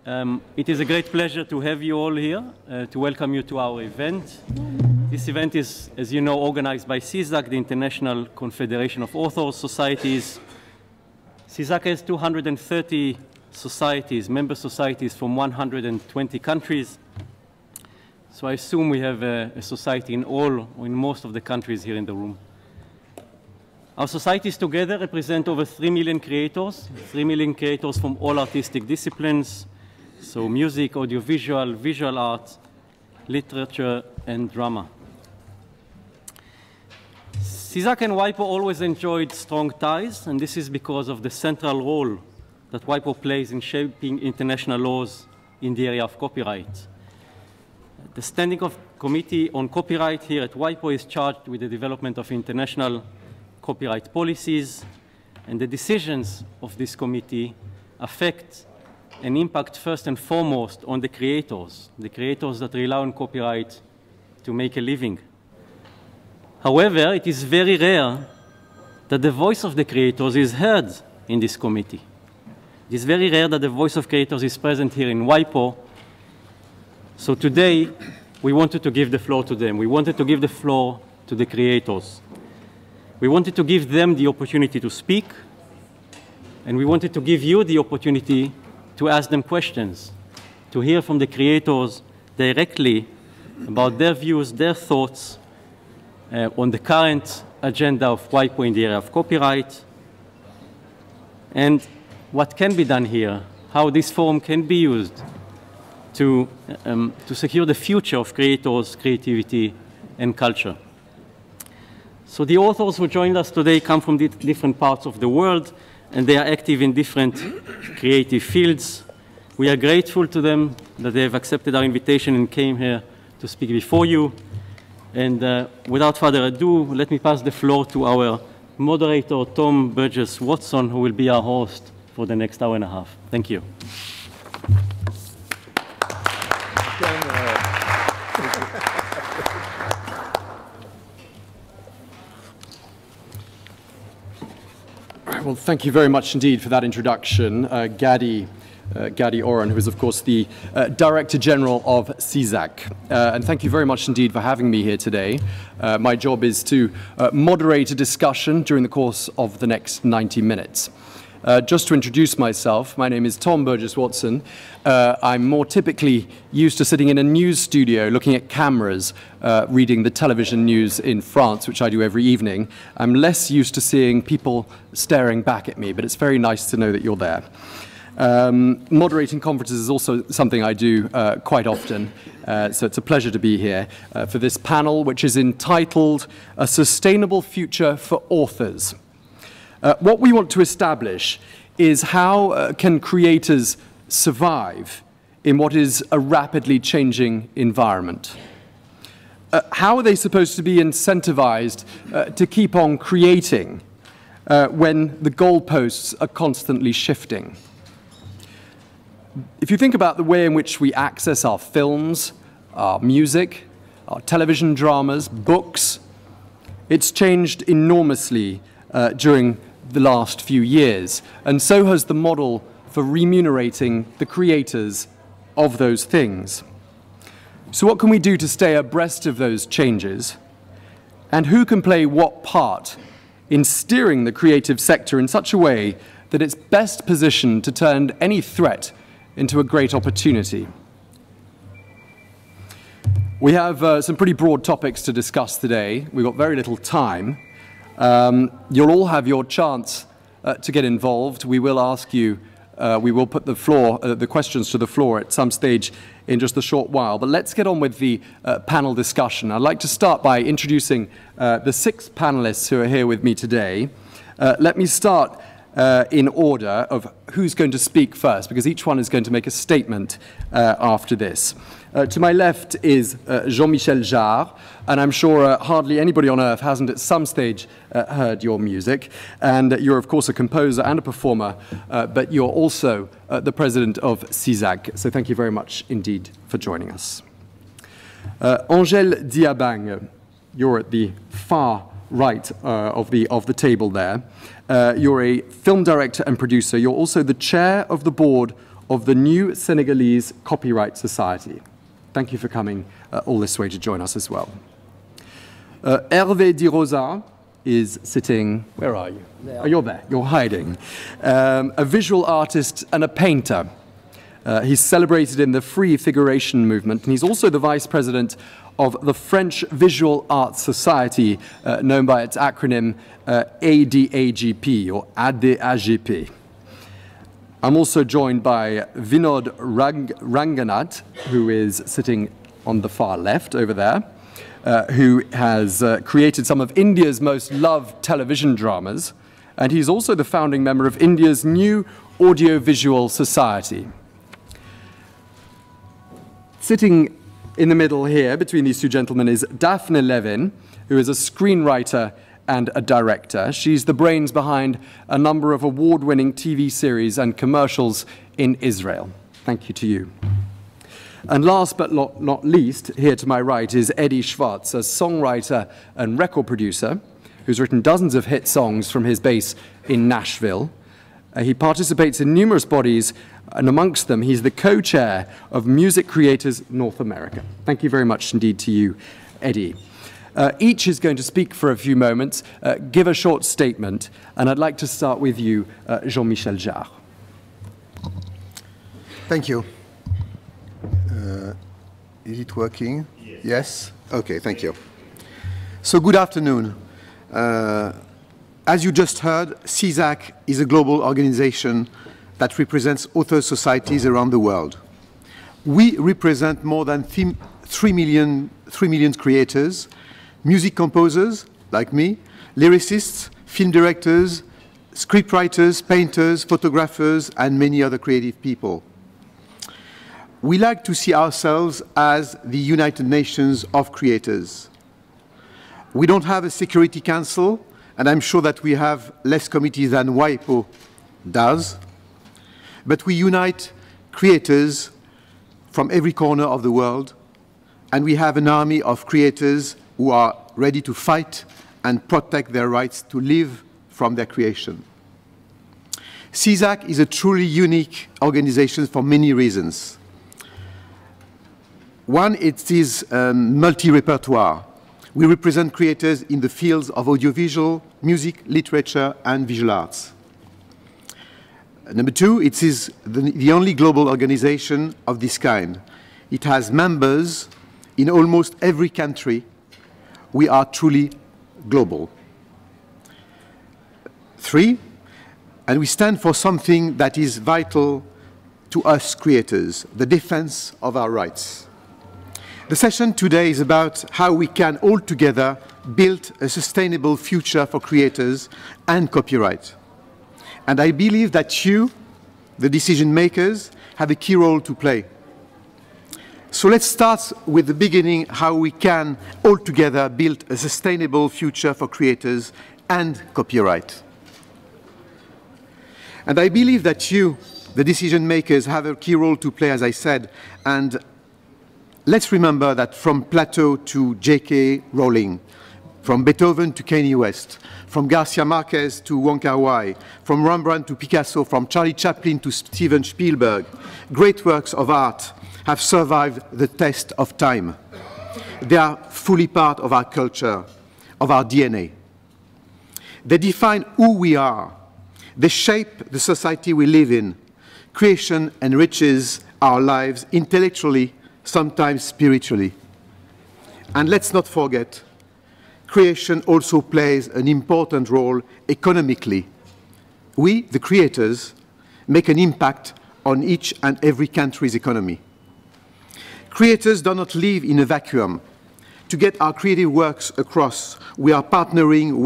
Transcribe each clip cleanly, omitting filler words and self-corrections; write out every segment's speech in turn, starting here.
It is a great pleasure to have you all here, to welcome you to our event. This event is, as you know, organized by CISAC, the International Confederation of Authors Societies. CISAC has 230 societies, member societies from 120 countries. So I assume we have a society in all, or in most of the countries here in the room. Our societies together represent over 3 million creators from all artistic disciplines, so music, audiovisual, visual art, literature, and drama. CISAC and WIPO always enjoyed strong ties, and this is because of the central role that WIPO plays in shaping international laws in the area of copyright. The Standing Committee on Copyright here at WIPO is charged with the development of international copyright policies, and the decisions of this committee affect and impact first and foremost on the creators that rely on copyright to make a living. However, it is very rare that the voice of the creators is heard in this committee. It is very rare that the voice of creators is present here in WIPO. So today, we wanted to give the floor to them. We wanted to give the floor to the creators. We wanted to give them the opportunity to speak, and we wanted to give you the opportunity to ask them questions, to hear from the creators directly about their views, their thoughts on the current agenda of WIPO in the area of copyright, and what can be done here, how this forum can be used to secure the future of creators, creativity, and culture. So the authors who joined us today come from different parts of the world, and they are active in different creative fields. We are grateful to them that they have accepted our invitation and came here to speak before you. And without further ado, let me pass the floor to our moderator, Tom Burgess-Watson, who will be our host for the next hour and a half. Thank you. Well, thank you very much indeed for that introduction, Gadi Oren, who is, of course, the Director General of CISAC. And thank you very much indeed for having me here today. My job is to moderate a discussion during the course of the next 90 minutes. Just to introduce myself, my name is Tom Burgess-Watson. I'm more typically used to sitting in a news studio looking at cameras, reading the television news in France, which I do every evening. I'm less used to seeing people staring back at me, but it's very nice to know that you're there. Moderating conferences is also something I do quite often, so it's a pleasure to be here for this panel, which is entitled A Sustainable Future for Authors. What we want to establish is how can creators survive in what is a rapidly changing environment? How are they supposed to be incentivized to keep on creating when the goalposts are constantly shifting? If you think about the way in which we access our films, our music, our television dramas, books, it's changed enormously during the last few years, and so has the model for remunerating the creators of those things. So what can we do to stay abreast of those changes? And who can play what part in steering the creative sector in such a way that it's best positioned to turn any threat into a great opportunity? We have some pretty broad topics to discuss today. We've got very little time. You'll all have your chance to get involved. We will ask you, we will put the questions to the floor at some stage in just a short while. But let's get on with the panel discussion. I'd like to start by introducing the 6 panelists who are here with me today. Let me start in order of who's going to speak first, because each one is going to make a statement after this. To my left is Jean-Michel Jarre, and I'm sure hardly anybody on earth hasn't at some stage heard your music. And you're, of course, a composer and a performer, but you're also the president of CISAC. So thank you very much indeed for joining us. Angèle Diabang, you're at the far right of the table there. You're a film director and producer. You're also the chair of the board of the new Senegalese Copyright Society. Thank you for coming all this way to join us as well. Hervé de Rosa is sitting, where are you? Oh, you're there, you're hiding. A visual artist and a painter. He's celebrated in the free figuration movement, and he's also the vice president of the French Visual Arts Society, known by its acronym ADAGP, or ADAGP. I'm also joined by Vinod Ranganat, who is sitting on the far left over there, who has created some of India's most loved television dramas, and he's also the founding member of India's new Audiovisual Society. Sitting in the middle here, between these two gentlemen, is Daphne Levin, who is a screenwriter and a director. She's the brains behind a number of award-winning TV series and commercials in Israel. Thank you to you. And last but not least, here to my right is Eddie Schwartz, a songwriter and record producer who's written dozens of hit songs from his base in Nashville. He participates in numerous bodies, and amongst them, he's the co-chair of Music Creators North America. Thank you very much indeed to you, Eddie. Each is going to speak for a few moments, give a short statement, and I'd like to start with you, Jean-Michel Jarre. Thank you. Is it working? Yes? Okay, thank you. So good afternoon. As you just heard, CISAC is a global organization that represents author societies around the world. We represent more than 3 million creators, music composers, like me, lyricists, film directors, scriptwriters, painters, photographers, and many other creative people. We like to see ourselves as the United Nations of creators. We don't have a Security Council, and I'm sure that we have less committees than WIPO does, but we unite creators from every corner of the world, and we have an army of creators who are ready to fight and protect their rights to live from their creation. CISAC is a truly unique organization for many reasons. One, it is multi-repertoire. We represent creators in the fields of audiovisual, music, literature, and visual arts. Number two, it is the only global organization of this kind. It has members in almost every country. We are truly global. Three, and we stand for something that is vital to us creators, the defense of our rights. The session today is about how we can all together build a sustainable future for creators and copyright. And I believe that you, the decision makers, have a key role to play. So let's start with the beginning, how we can all together build a sustainable future for creators and copyright. And I believe that you, the decision makers, have a key role to play, as I said, and let's remember that from Plato to J.K. Rowling, from Beethoven to Kanye West, from Garcia Marquez to Wong Kar-wai, from Rembrandt to Picasso, from Charlie Chaplin to Steven Spielberg, great works of art have survived the test of time. They are fully part of our culture, of our DNA. They define who we are. They shape the society we live in. Creation enriches our lives intellectually, sometimes spiritually. And let's not forget, creation also plays an important role economically. We, the creators, make an impact on each and every country's economy. Creators do not live in a vacuum. To get our creative works across, we are partnering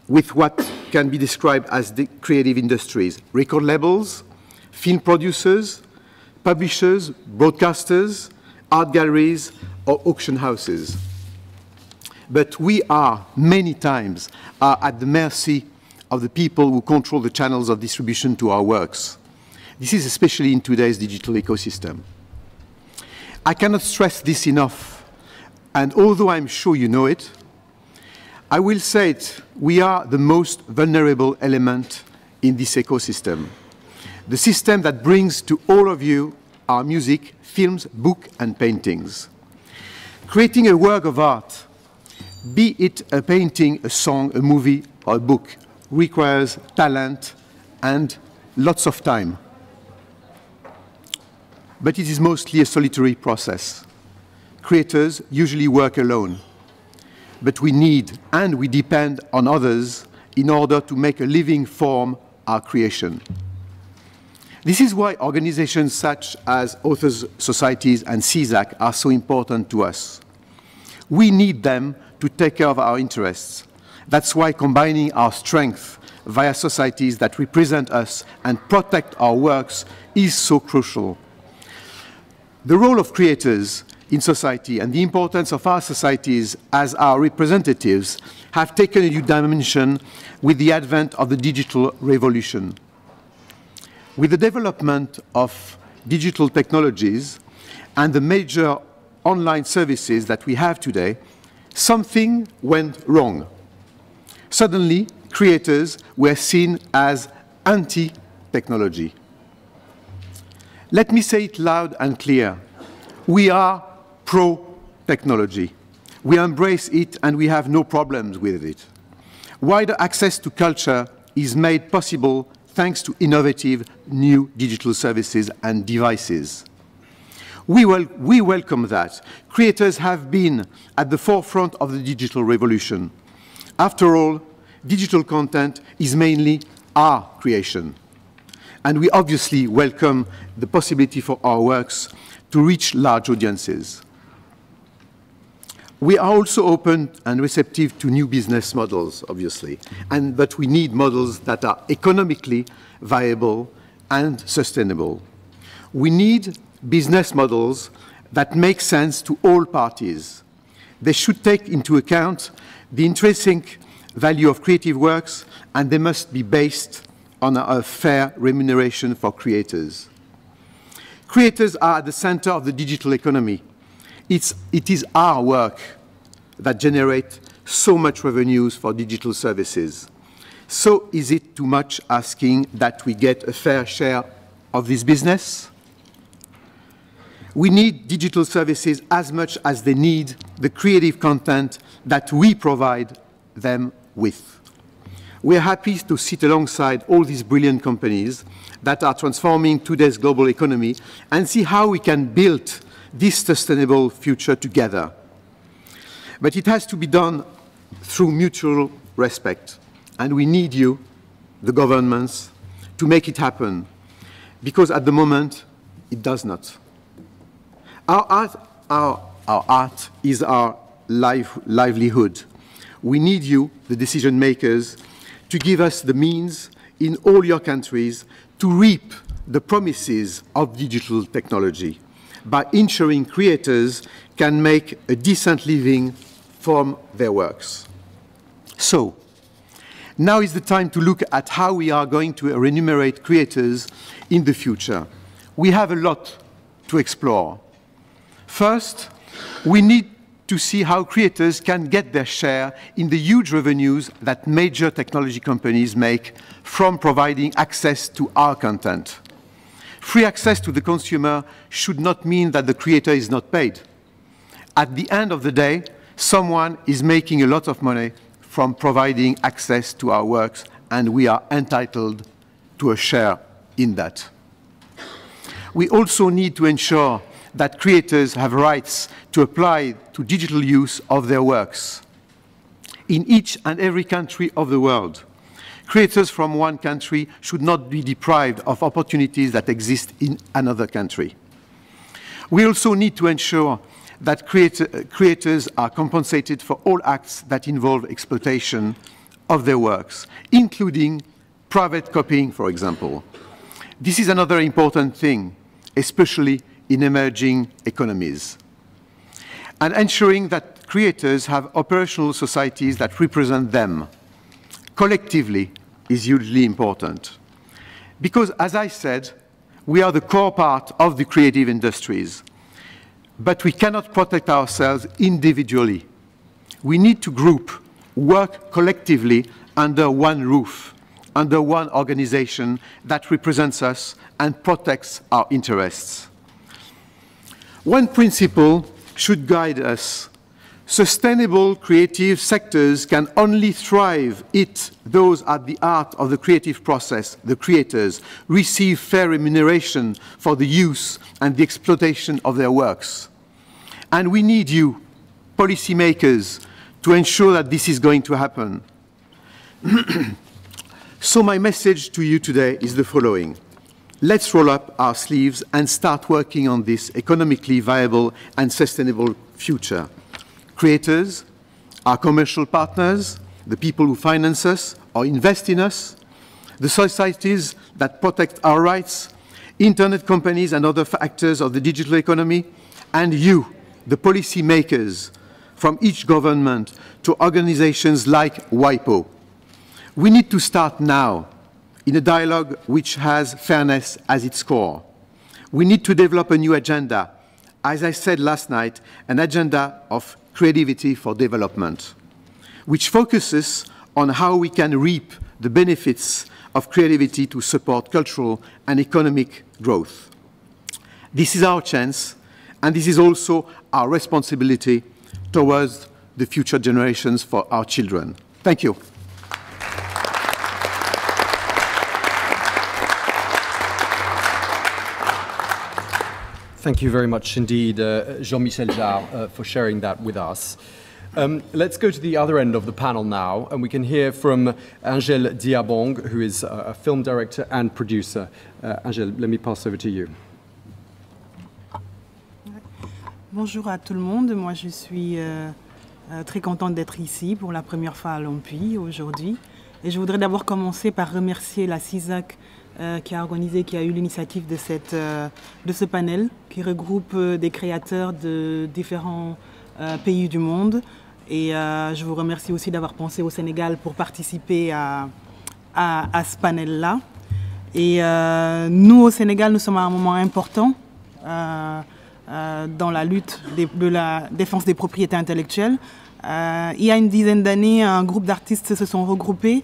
with what can be described as the creative industries: record labels, film producers, publishers, broadcasters, art galleries, or auction houses. But we are, many times, at the mercy of the people who control the channels of distribution to our works. This is especially in today's digital ecosystem. I cannot stress this enough, and although I'm sure you know it, I will say it, we are the most vulnerable element in this ecosystem. the system that brings to all of you our music, films, books, and paintings. Creating a work of art, be it a painting, a song, a movie, or a book, requires talent and lots of time. But it is mostly a solitary process. Creators usually work alone, but we need and we depend on others in order to make a living form our creation. This is why organizations such as Authors Societies and CISAC are so important to us. We need them to take care of our interests. That's why combining our strength via societies that represent us and protect our works is so crucial. The role of creators in society and the importance of our societies as our representatives have taken a new dimension with the advent of the digital revolution. With the development of digital technologies and the major online services that we have today, something went wrong. Suddenly, creators were seen as anti-technology. Let me say it loud and clear. We are pro-technology. We embrace it and we have no problems with it. Wider access to culture is made possible thanks to innovative new digital services and devices. We welcome that. Creators have been at the forefront of the digital revolution. After all, digital content is mainly our creation. And we obviously welcome the possibility for our works to reach large audiences. We are also open and receptive to new business models, obviously, but we need models that are economically viable and sustainable. We need business models that make sense to all parties. They should take into account the intrinsic value of creative works, and they must be based on a fair remuneration for creators. Creators are at the center of the digital economy. It is our work that generates so much revenues for digital services. So is it too much asking that we get a fair share of this business? We need digital services as much as they need the creative content that we provide them with. We are happy to sit alongside all these brilliant companies that are transforming today's global economy and see how we can build this sustainable future together. But it has to be done through mutual respect. And we need you, the governments, to make it happen, because at the moment, it does not. Our art is our livelihood. We need you, the decision makers, to give us the means in all your countries to reap the promises of digital technology by ensuring creators can make a decent living from their works. So, now is the time to look at how we are going to remunerate creators in the future. We have a lot to explore. First, we need to see how creators can get their share in the huge revenues that major technology companies make from providing access to our content. Free access to the consumer should not mean that the creator is not paid. At the end of the day, someone is making a lot of money from providing access to our works, and we are entitled to a share in that. We also need to ensure that creators have rights to apply to digital use of their works. In each and every country of the world, creators from one country should not be deprived of opportunities that exist in another country. We also need to ensure that creators are compensated for all acts that involve exploitation of their works, including private copying, for example. This is another important thing, especially in emerging economies. And ensuring that creators have operational societies that represent them collectively is hugely important. Because, as I said, we are the core part of the creative industries. But we cannot protect ourselves individually. We need to work collectively under one roof, under one organization that represents us and protects our interests. One principle should guide us. Sustainable creative sectors can only thrive if those at the heart of the creative process, the creators, receive fair remuneration for the use and the exploitation of their works. And we need you, policymakers, to ensure that this is going to happen. So my message to you today is the following. Let's roll up our sleeves and start working on this economically viable and sustainable future. Creators, our commercial partners, the people who finance us or invest in us, the societies that protect our rights, internet companies and other actors of the digital economy, and you, the policy makers, from each government to organizations like WIPO. We need to start now in a dialogue which has fairness as its core. We need to develop a new agenda. As I said last night, an agenda of creativity for development, which focuses on how we can reap the benefits of creativity to support cultural and economic growth. This is our chance, and this is also our responsibility towards the future generations for our children. Thank you. Thank you very much indeed, Jean-Michel Jarre, for sharing that with us. Let's go to the other end of the panel now, and we can hear from Angèle Diabang, who is a film director and producer. Angèle, let me pass over to you. Bonjour à tout le monde. Moi, je suis très contente d'être ici pour la première fois à l'Ampuy aujourd'hui. Et je voudrais d'abord commencer par remercier la CISAC qui a organisé, qui a eu l'initiative de ce panel qui regroupe des créateurs de différents pays du monde. Et je vous remercie aussi d'avoir pensé au Sénégal pour participer à ce panel-là. Et nous, au Sénégal, nous sommes à un moment important dans la lutte de la défense des propriétés intellectuelles. Il y a une dizaine d'années, un groupe d'artistes se sont regroupés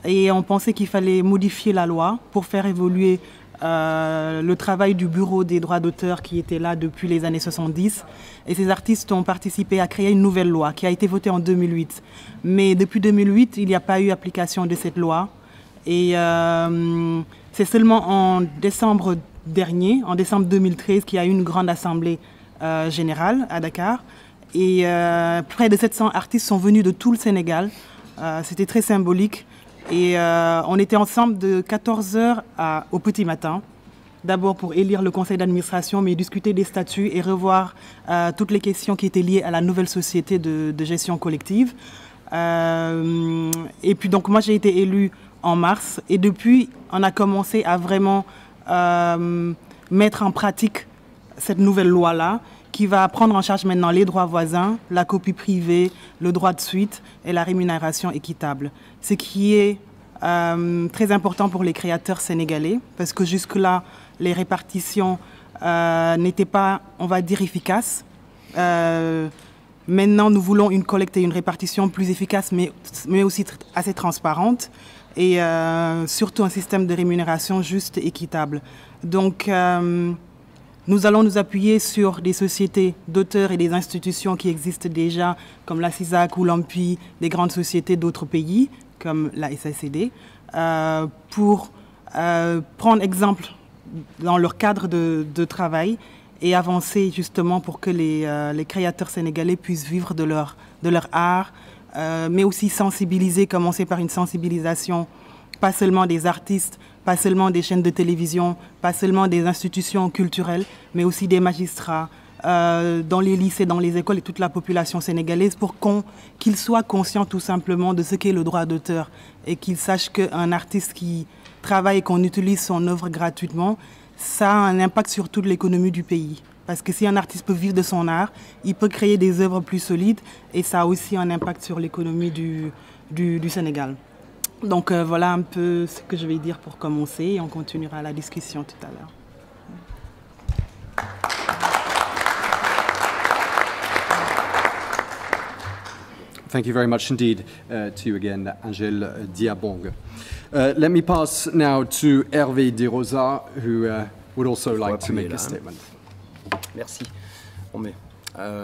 et on pensait qu'il fallait modifier la loi pour faire évoluer le travail du bureau des droits d'auteur qui était là depuis les années 70. Et ces artistes ont participé à créer une nouvelle loi qui a été votée en 2008. Mais depuis 2008, il n'y a pas eu application de cette loi. Et c'est seulement en décembre dernier, en décembre 2013, qu'il y a eu une grande assemblée générale à Dakar. Et près de 700 artistes sont venus de tout le Sénégal. C'était très symbolique. Et on était ensemble de 14 h au petit matin, d'abord pour élire le conseil d'administration, mais discuter des statuts et revoir toutes les questions qui étaient liées à la nouvelle société de gestion collective. Et puis donc moi j'ai été élue en mars et depuis on a commencé à vraiment mettre en pratique cette nouvelle loi-là qui va prendre en charge maintenant les droits voisins, la copie privée, le droit de suite et la rémunération équitable. Ce qui est très important pour les créateurs sénégalais parce que jusque-là, les répartitions n'étaient pas, on va dire, efficaces. Maintenant, nous voulons une collecte et une répartition plus efficace, mais aussi assez transparente et surtout un système de rémunération juste et équitable. Donc, nous allons nous appuyer sur des sociétés d'auteurs et des institutions qui existent déjà, comme la CISAC ou l'AMPI, des grandes sociétés d'autres pays, comme la SACD, pour prendre exemple dans leur cadre de travail et avancer justement pour que les créateurs sénégalais puissent vivre de leur art, mais aussi sensibiliser, commencer par une sensibilisation, pas seulement des artistes, pas seulement des chaînes de télévision, pas seulement des institutions culturelles, mais aussi des magistrats, dans les lycées, dans les écoles et toute la population sénégalaise pour qu'ils soient conscients tout simplement de ce qu'est le droit d'auteur et qu'ils sachent qu'un artiste qui travaille et qu'on utilise son œuvre gratuitement, ça a un impact sur toute l'économie du pays. Parce que si un artiste peut vivre de son art, il peut créer des œuvres plus solides et ça a aussi un impact sur l'économie du Sénégal. Donc voilà un peu ce que je vais dire pour commencer et on continuera la discussion tout à l'heure. thank you very much indeed to you again, Angèle Diabang. Let me pass now to Hervé de Rosa, who would also like to make a statement. Merci.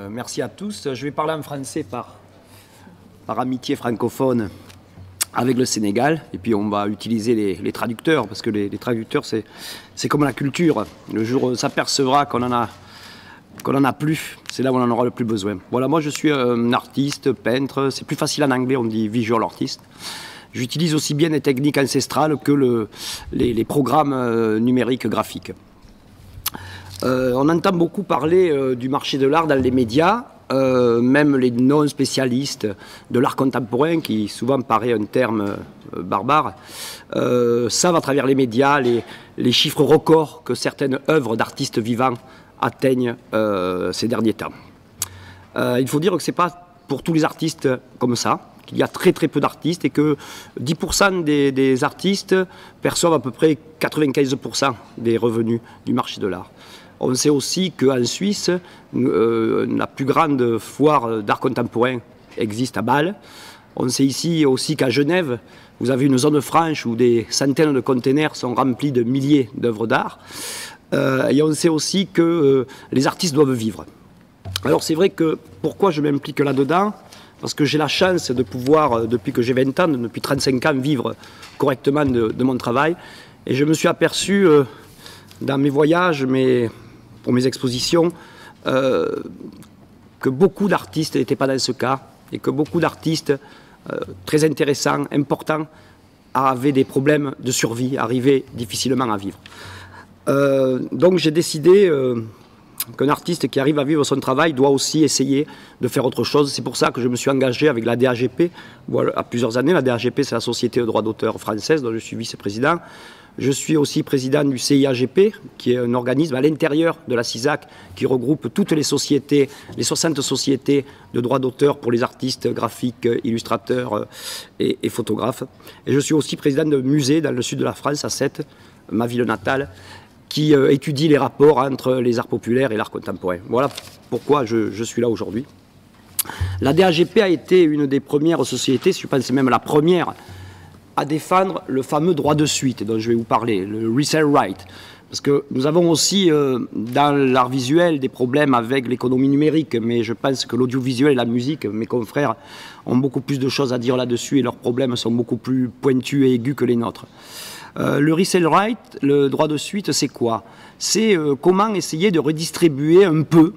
Merci à tous. Je vais parler en français par amitié francophone avec le Sénégal, et puis on va utiliser les traducteurs, parce que les traducteurs, c'est comme la culture. Le jour où on s'apercevra qu'on en a plus, c'est là où on en aura le plus besoin. Voilà, moi je suis un artiste, peintre, c'est plus facile en anglais, on dit visual artist. J'utilise aussi bien les techniques ancestrales que les programmes numériques graphiques. On entend beaucoup parler du marché de l'art dans les médias, même les non-spécialistes de l'art contemporain, qui souvent paraît un terme barbare, savent à travers les médias les chiffres records que certaines œuvres d'artistes vivants atteignent ces derniers temps. Il faut dire que ce n'est pas pour tous les artistes comme ça, qu'il y a très peu d'artistes et que 10% des artistes perçoivent à peu près 95% des revenus du marché de l'art. On sait aussi qu'en Suisse, la plus grande foire d'art contemporain existe à Bâle. On sait ici aussi qu'à Genève, vous avez une zone franche où des centaines de containers sont remplis de milliers d'œuvres d'art. Et on sait aussi que les artistes doivent vivre. Alors c'est vrai que pourquoi je m'implique là-dedans? Parce que j'ai la chance de pouvoir, depuis que j'ai 20 ans, depuis 35 ans, vivre correctement de mon travail. Et je me suis aperçu dans mes voyages, pour mes expositions, que beaucoup d'artistes n'étaient pas dans ce cas, et que beaucoup d'artistes très intéressants, importants, avaient des problèmes de survie, arrivaient difficilement à vivre. Donc j'ai décidé qu'un artiste qui arrive à vivre son travail doit aussi essayer de faire autre chose. C'est pour ça que je me suis engagé avec la DAGP à plusieurs années. La DAGP, c'est la Société de droits d'auteur française, dont je suis vice-président. Je suis aussi président du CIAGP, qui est un organisme à l'intérieur de la CISAC, qui regroupe toutes les sociétés, les 60 sociétés de droits d'auteur pour les artistes graphiques, illustrateurs et photographes. Et je suis aussi président d'un musée dans le sud de la France, à Sète, ma ville natale, qui étudie les rapports entre les arts populaires et l'art contemporain. Voilà pourquoi je suis là aujourd'hui. La DAGP a été une des premières sociétés, je pense même la première, à défendre le fameux droit de suite dont je vais vous parler, le resale right. Parce que nous avons aussi dans l'art visuel des problèmes avec l'économie numérique, mais je pense que l'audiovisuel et la musique, mes confrères, ont beaucoup plus de choses à dire là-dessus et leurs problèmes sont beaucoup plus pointus et aigus que les nôtres. Le resale right, le droit de suite, c'est quoi? C'est comment essayer de redistribuer un peu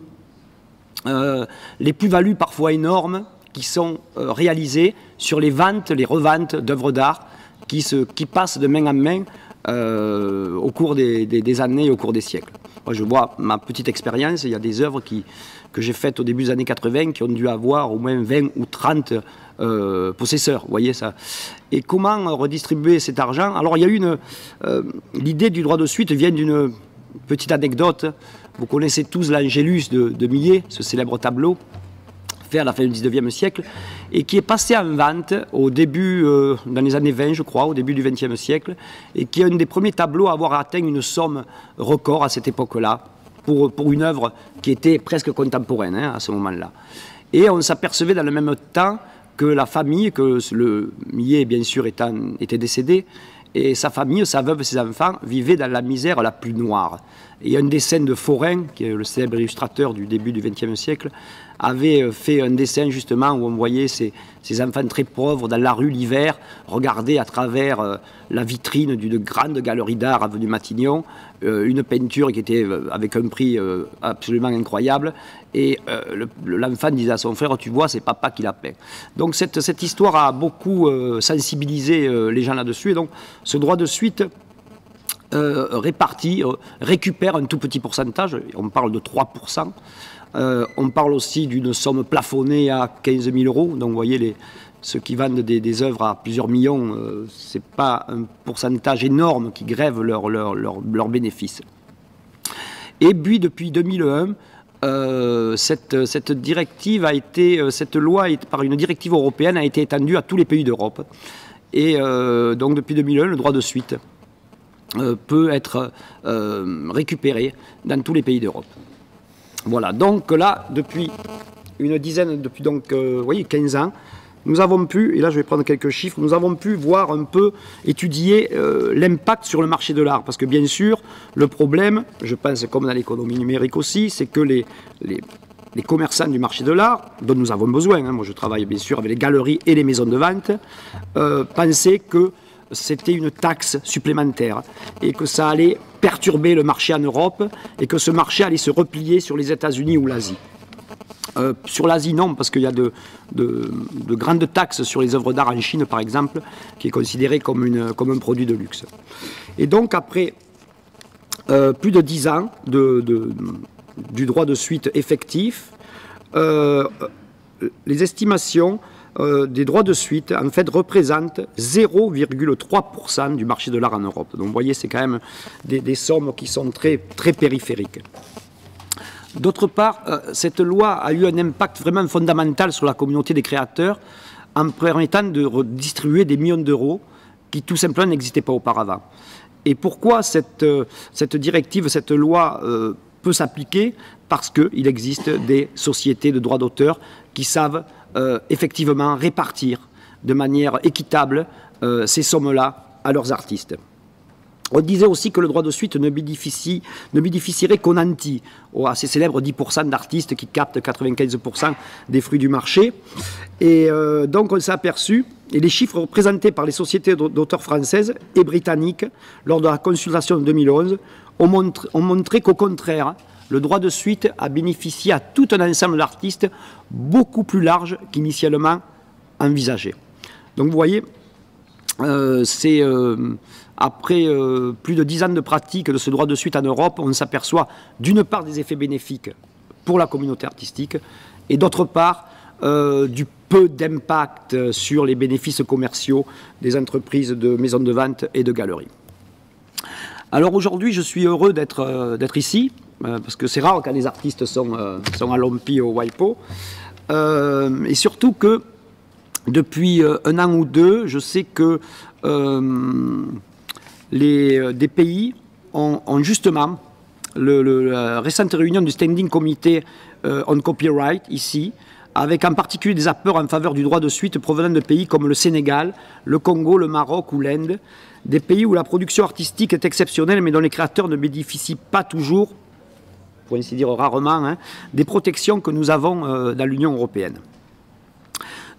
les plus-values parfois énormes qui sont réalisées sur les ventes, les reventes d'œuvres d'art qui passent de main en main au cours des années et au cours des siècles. Moi, je vois ma petite expérience, il y a des œuvres que j'ai faites au début des années 80 qui ont dû avoir au moins 20 ou 30 possesseurs, vous voyez ça. Et comment redistribuer cet argent? Alors, il y a eu l'idée du droit de suite vient d'une petite anecdote. Vous connaissez tous l'Angélus de Millet, ce célèbre tableau, fait à la fin du 19e siècle, et qui est passé en vente au début, dans les années 20, je crois, au début du 20e siècle, et qui est un des premiers tableaux à avoir atteint une somme record à cette époque-là, pour une œuvre qui était presque contemporaine à ce moment-là. Et on s'apercevait dans le même temps que la famille, que le Millet, bien sûr, était décédé, et sa famille, sa veuve et ses enfants vivaient dans la misère la plus noire. Et un dessin de Forain, qui est le célèbre illustrateur du début du XXe siècle, avait fait un dessin justement où on voyait ces enfants très pauvres dans la rue l'hiver, regarder à travers la vitrine d'une grande galerie d'art avenue Matignon, une peinture qui était avec un prix absolument incroyable. Et l'enfant disait à son frère, tu vois, c'est papa qui l'a peint. Donc cette histoire a beaucoup sensibilisé les gens là-dessus. Et donc ce droit de suite récupère un tout petit pourcentage, on parle de 3%. On parle aussi d'une somme plafonnée à 15 000 €. Donc vous voyez, ceux qui vendent des œuvres à plusieurs millions, ce n'est pas un pourcentage énorme qui grève leurs bénéfices. Et puis depuis 2001, cette directive cette loi, par une directive européenne, a été étendue à tous les pays d'Europe. Et donc depuis 2001, le droit de suite peut être récupéré dans tous les pays d'Europe. Voilà, donc là, depuis 15 ans, nous avons pu, et là je vais prendre quelques chiffres, nous avons pu voir un peu, étudier l'impact sur le marché de l'art. Parce que bien sûr, le problème, je pense comme dans l'économie numérique aussi, c'est que les commerçants du marché de l'art, dont nous avons besoin, hein, moi je travaille bien sûr avec les galeries et les maisons de vente, pensaient que c'était une taxe supplémentaire et que ça allait perturber le marché en Europe et que ce marché allait se replier sur les États-Unis ou l'Asie. Sur l'Asie, non, parce qu'il y a de grandes taxes sur les œuvres d'art en Chine, par exemple, qui est considéré comme un produit de luxe. Et donc, après plus de 10 ans du droit de suite effectif, les estimations des droits de suite, en fait, représentent 0,3% du marché de l'art en Europe. Donc, vous voyez, c'est quand même des sommes qui sont très, très périphériques. D'autre part, cette loi a eu un impact vraiment fondamental sur la communauté des créateurs en permettant de redistribuer des millions d'euros qui tout simplement n'existaient pas auparavant. Et pourquoi cette directive, cette loi peut s'appliquer? Parce qu'il existe des sociétés de droits d'auteur qui savent effectivement répartir de manière équitable ces sommes-là à leurs artistes. On disait aussi que le droit de suite ne bénéficierait qu'aux nantis, à ces célèbres 10% d'artistes qui captent 95% des fruits du marché. Et donc on s'est aperçu, et les chiffres présentés par les sociétés d'auteurs françaises et britanniques lors de la consultation de 2011 ont montré qu'au contraire, le droit de suite a bénéficié à tout un ensemble d'artistes beaucoup plus large qu'initialement envisagé. Donc vous voyez, après plus de 10 ans de pratique de ce droit de suite en Europe, on s'aperçoit d'une part des effets bénéfiques pour la communauté artistique et d'autre part du peu d'impact sur les bénéfices commerciaux des entreprises de maisons de vente et de galeries. Alors aujourd'hui, je suis heureux d'être ici, parce que c'est rare quand les artistes sont à l'OMPI au WIPO, et surtout que depuis un an ou deux, je sais que des pays ont justement, la récente réunion du Standing Committee on Copyright ici, avec en particulier des apports en faveur du droit de suite provenant de pays comme le Sénégal, le Congo, le Maroc ou l'Inde, des pays où la production artistique est exceptionnelle mais dont les créateurs ne bénéficient pas toujours, pour ainsi dire rarement, hein, des protections que nous avons dans l'Union européenne.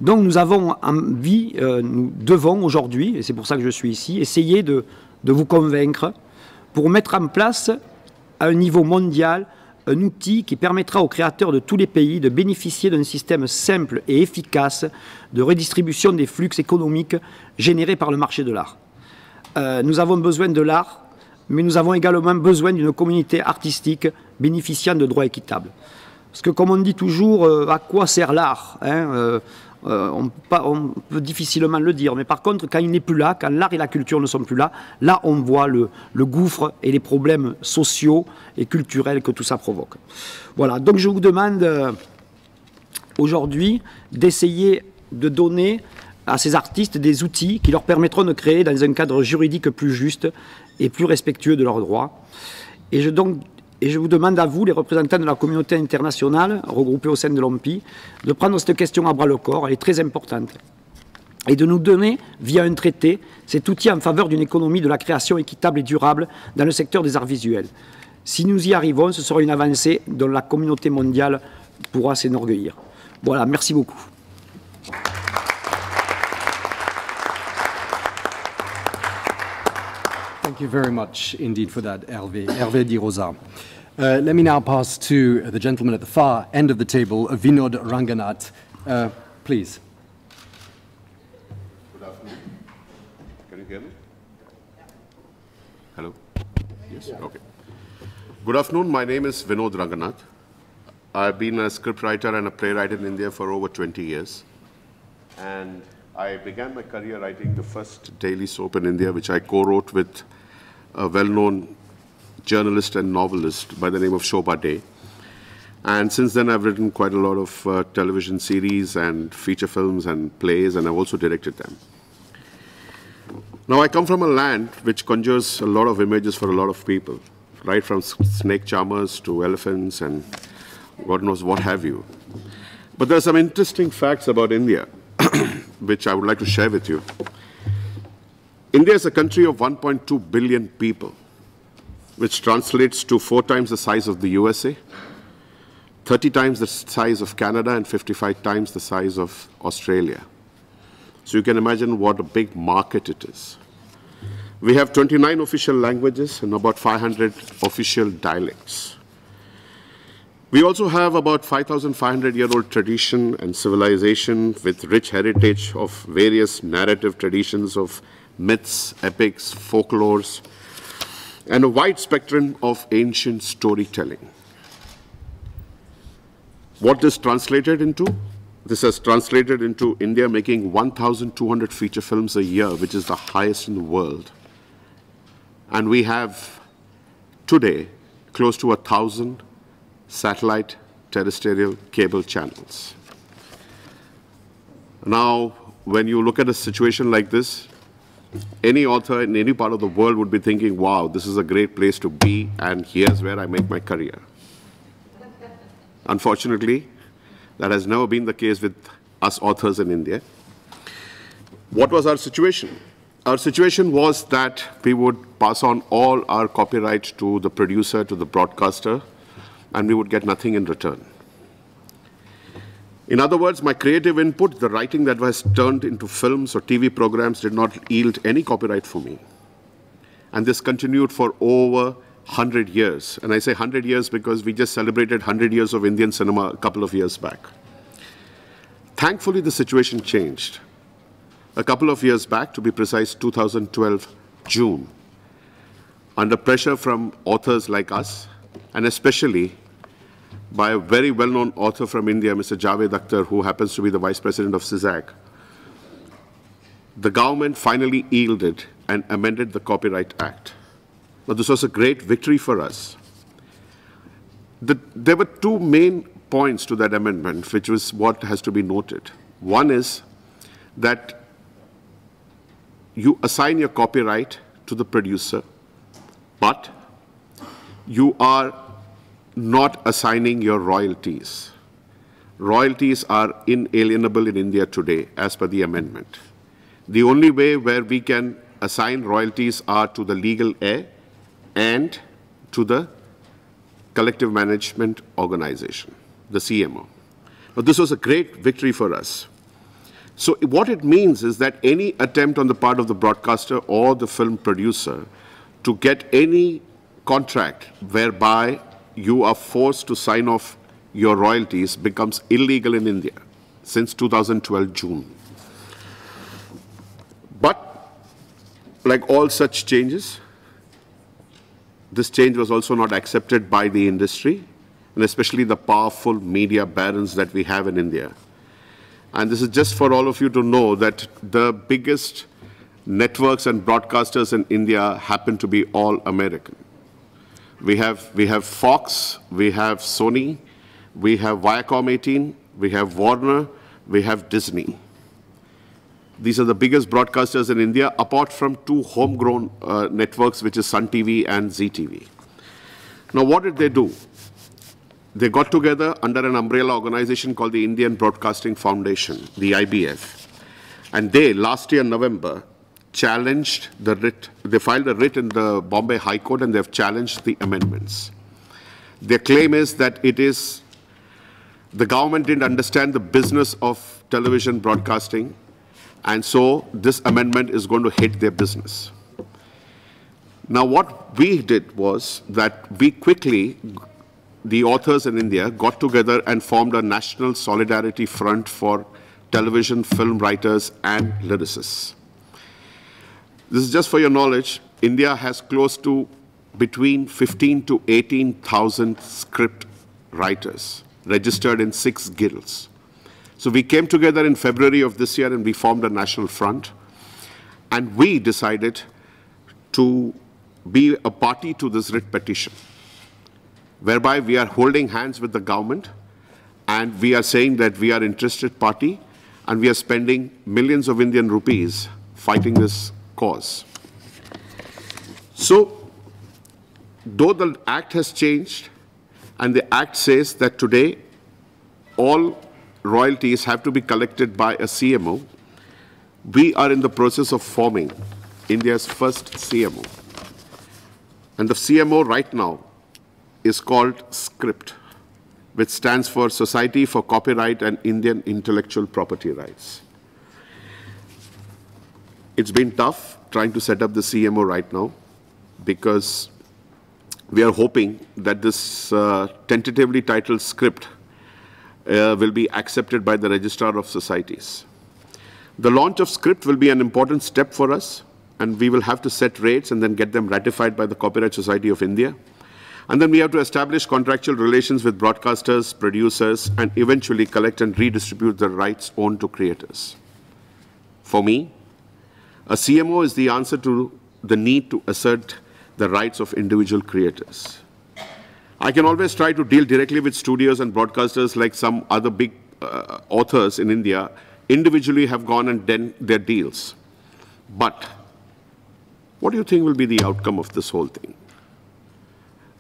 Donc nous avons envie, nous devons aujourd'hui, et c'est pour ça que je suis ici, essayer de vous convaincre pour mettre en place à un niveau mondial un outil qui permettra aux créateurs de tous les pays de bénéficier d'un système simple et efficace de redistribution des flux économiques générés par le marché de l'art. Nous avons besoin de l'art, mais nous avons également besoin d'une communauté artistique bénéficiant de droits équitables. Parce que comme on dit toujours, à quoi sert l'art, hein, on peut difficilement le dire, mais par contre, quand il n'est plus là, quand l'art et la culture ne sont plus là, là on voit le gouffre et les problèmes sociaux et culturels que tout ça provoque. Voilà, donc je vous demande aujourd'hui d'essayer de donner à ces artistes des outils qui leur permettront de créer dans un cadre juridique plus juste et plus respectueux de leurs droits. Et je vous demande à vous, les représentants de la communauté internationale, regroupés au sein de l'OMPI, de prendre cette question à bras-le-corps, elle est très importante, et de nous donner, via un traité, cet outil en faveur d'une économie de la création équitable et durable dans le secteur des arts visuels. Si nous y arrivons, ce sera une avancée dont la communauté mondiale pourra s'enorgueillir. Voilà, merci beaucoup. Thank you very much indeed for that, Hervé. Hervé di Rosa. Let me now pass to the gentleman at the far end of the table, Vinod Ranganat. Please. Good afternoon. Can you hear me? Hello? Yes? Okay. Good afternoon. My name is Vinod Raganath. I've been a scriptwriter and a playwright in India for over 20 years. And I began my career writing the first daily soap in India, which I co-wrote with a well-known journalist and novelist by the name of Shobha Day. And since then, I've written quite a lot of television series and feature films and plays, and I've also directed them. Now, I come from a land which conjures a lot of images for a lot of people, right from snake charmers to elephants and God knows what have you. But there are some interesting facts about India. which I would like to share with you. India is a country of 1.2 billion people, which translates to 4 times the size of the USA, 30 times the size of Canada, and 55 times the size of Australia. So you can imagine what a big market it is. We have 29 official languages and about 500 official dialects. We also have about 5,500-year-old tradition and civilization with rich heritage of various narrative traditions of myths, epics, folklores, and a wide spectrum of ancient storytelling. What this translated into? This has translated into India making 1,200 feature films a year, which is the highest in the world. And we have today close to 1,000 satellite, terrestrial, cable channels. Now, when you look at a situation like this, any author in any part of the world would be thinking, wow, this is a great place to be, and here's where I make my career. Unfortunately, that has never been the case with us authors in India. What was our situation? Our situation was that we would pass on all our copyright to the producer, to the broadcaster, and we would get nothing in return. In other words, my creative input, the writing that was turned into films or TV programs, did not yield any copyright for me. And this continued for over 100 years. And I say 100 years because we just celebrated 100 years of Indian cinema a couple of years back. Thankfully, the situation changed. A couple of years back, to be precise, 2012, June, under pressure from authors like us, and especially by a very well-known author from India, Mr. Jarre, who happens to be the Vice President of CISAC, the government finally yielded and amended the Copyright Act. Now, this was a great victory for us. There were 2 main points to that amendment, which was what has to be noted. One is that you assign your copyright to the producer, but you are not assigning your royalties. Royalties are inalienable in India today, as per the amendment. The only way where we can assign royalties are to the legal heir and to the collective management organization, the CMO. Now, this was a great victory for us. So what it means is that any attempt on the part of the broadcaster or the film producer to get any contract whereby you are forced to sign off your royalties becomes illegal in India since 2012 June. But like all such changes, this change was also not accepted by the industry, and especially the powerful media barons that we have in India. And this is just for all of you to know that the biggest networks and broadcasters in India happen to be all American. We have Fox, we have Sony, we have Viacom 18, we have Warner, we have Disney. These are the biggest broadcasters in India, apart from 2 homegrown networks, which is Sun TV and Zee TV. Now, what did they do? They got together under an umbrella organization called the Indian Broadcasting Foundation, the IBF. And they, last year, November, challenged the writ. They filed a writ in the Bombay High Court, and they've challenged the amendments. Their claim is that the government didn't understand the business of television broadcasting, and so this amendment is going to hit their business. Now, what we did was that we quickly, the authors in India, got together and formed a national solidarity front for television, film writers, and lyricists. This is just for your knowledge. India has close to between 15 to 18,000 script writers registered in 6 guilds. So we came together in February of this year and we formed a national front. And we decided to be a party to this writ petition, whereby we are holding hands with the government and we are saying that we are interested party and we are spending millions of Indian rupees fighting this cause. So, though the act has changed, and the act says that today all royalties have to be collected by a CMO, we are in the process of forming India's first CMO. And the CMO right now is called SCRIPT, which stands for Society for Copyright and Indian Intellectual Property Rights. It's been tough trying to set up the CMO right now because we are hoping that this tentatively titled script will be accepted by the Registrar of Societies. The launch of script will be an important step for us, and we will have to set rates and then get them ratified by the Copyright Society of India. And then we have to establish contractual relations with broadcasters, producers, and eventually collect and redistribute the rights owned to creators. For me, a CMO is the answer to the need to assert the rights of individual creators. I can always try to deal directly with studios and broadcasters like some other big authors in India individually have gone and done their deals. But what do you think will be the outcome of this whole thing?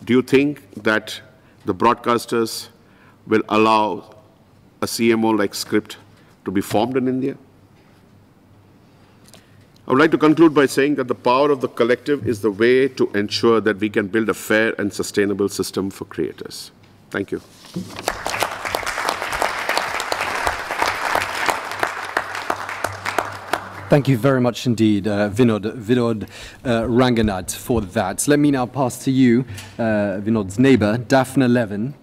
Do you think that the broadcasters will allow a CMO like Script to be formed in India? I would like to conclude by saying that the power of the collective is the way to ensure that we can build a fair and sustainable system for creators. Thank you. Thank you very much indeed, Vinod Ranganat, for that. Let me now pass to you, Vinod's neighbor, Daphne Levin.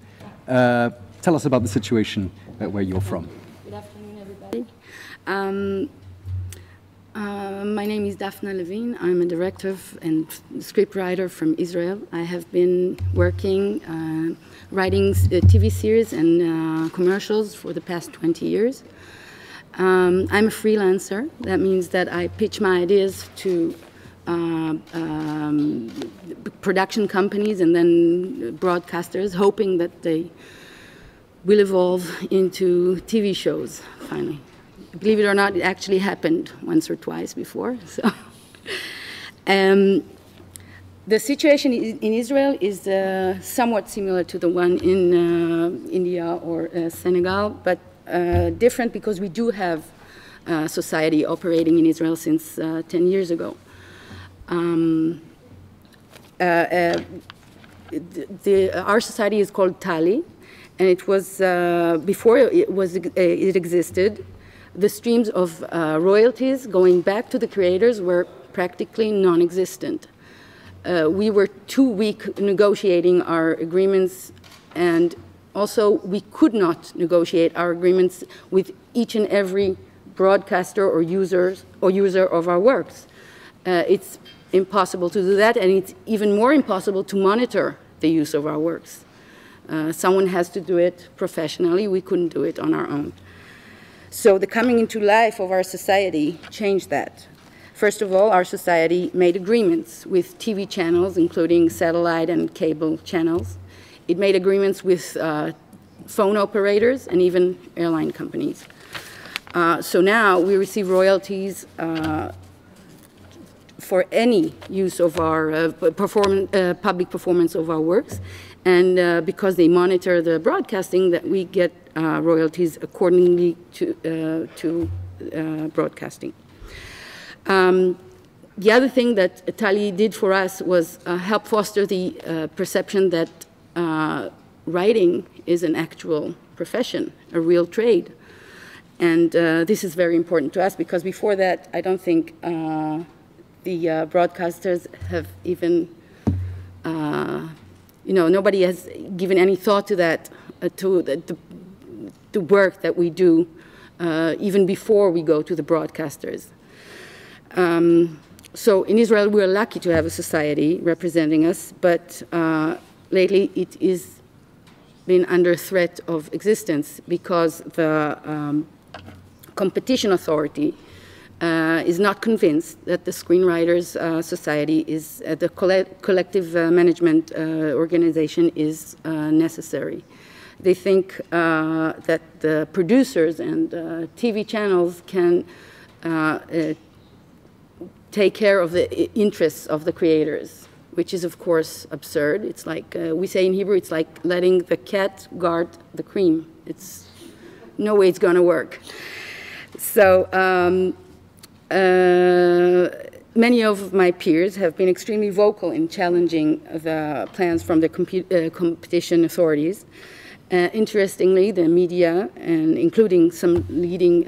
Tell us about the situation where you're from. Good afternoon, everybody. My name is Daphne Levin. I'm a director and scriptwriter from Israel. I have been working, writing TV series and commercials for the past 20 years. I'm a freelancer. That means that I pitch my ideas to production companies and then broadcasters, hoping that they will evolve into TV shows, finally. Believe it or not, it actually happened once or twice before. So, the situation in Israel is somewhat similar to the one in India or Senegal, but different because we do have society operating in Israel since 10 years ago. Our society is called Tali, and it was before it existed. The streams of royalties going back to the creators were practically non-existent. We were too weak negotiating our agreements, and also we could not negotiate our agreements with each and every broadcaster or user of our works. It's impossible to do that, and it's even more impossible to monitor the use of our works. Someone has to do it professionally. We couldn't do it on our own. So the coming into life of our society changed that. First of all, our society made agreements with TV channels, including satellite and cable channels. It made agreements with phone operators and even airline companies. So now we receive royalties for any use of our public performance of our works. And because they monitor the broadcasting, that we get royalties accordingly to broadcasting. The other thing that Tali did for us was help foster the perception that writing is an actual profession, a real trade. And this is very important to us because before that, I don't think the broadcasters have even nobody has given any thought to that, to the work that we do, even before we go to the broadcasters. So in Israel, we're lucky to have a society representing us, but lately it is been under threat of existence because the competition authority is not convinced that the Screenwriters Society is, the collective management organization is necessary. They think that the producers and TV channels can take care of the interests of the creators, which is, of course, absurd. It's like, we say in Hebrew, it's like letting the cat guard the cream. It's no way it's going to work. So Many of my peers have been extremely vocal in challenging the plans from the competition authorities. Interestingly, the media, and including some leading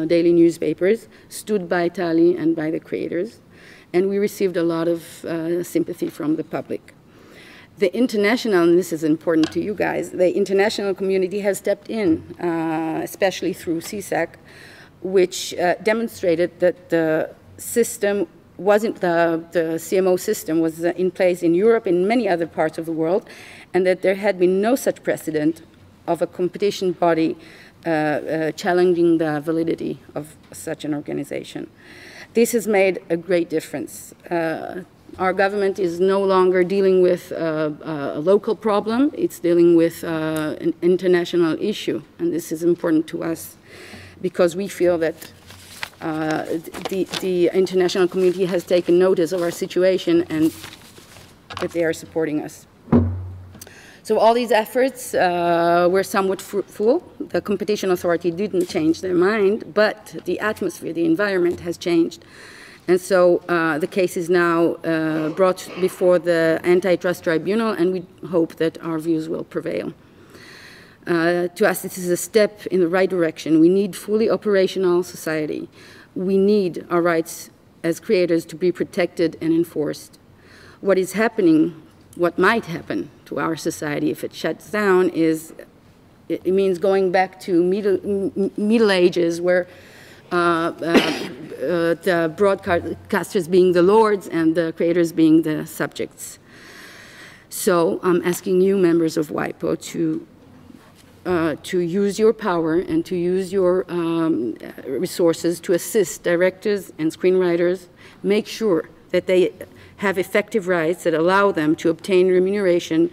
daily newspapers, stood by Tali and by the creators, and we received a lot of sympathy from the public. The international, and this is important to you guys, the international community has stepped in, especially through CISAC, which demonstrated that the system wasn't, the CMO system was in place in Europe and many other parts of the world, and that there had been no such precedent of a competition body challenging the validity of such an organization. This has made a great difference. Our government is no longer dealing with a local problem, it's dealing with an international issue, and this is important to us because we feel that the international community has taken notice of our situation and that they are supporting us. So all these efforts were somewhat fruitful. The competition authority didn't change their mind, but the atmosphere, the environment has changed. And so the case is now brought before the antitrust tribunal, and we hope that our views will prevail. To us, this is a step in the right direction. We need fully operational society. We need our rights as creators to be protected and enforced. What is happening, what might happen to our society if it shuts down is, it means going back to Middle Ages where the broadcasters being the lords and the creators being the subjects. So I'm asking you, members of WIPO, to use your power and to use your resources to assist directors and screenwriters, make sure that they have effective rights that allow them to obtain remuneration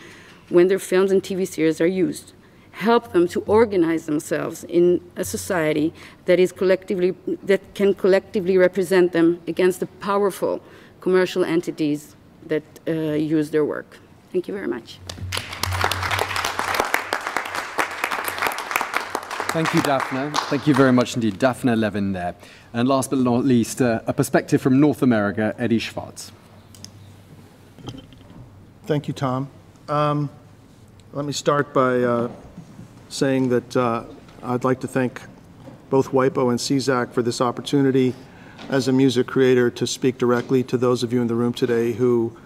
when their films and TV series are used. Help them to organize themselves in a society that can collectively represent them against the powerful commercial entities that use their work. Thank you very much. Thank you, Daphna. Thank you very much indeed. Daphne Levin there. And last but not least, a perspective from North America, Eddie Schwartz. Thank you, Tom. Let me start by saying that I'd like to thank both WIPO and CISAC for this opportunity as a music creator to speak directly to those of you in the room today who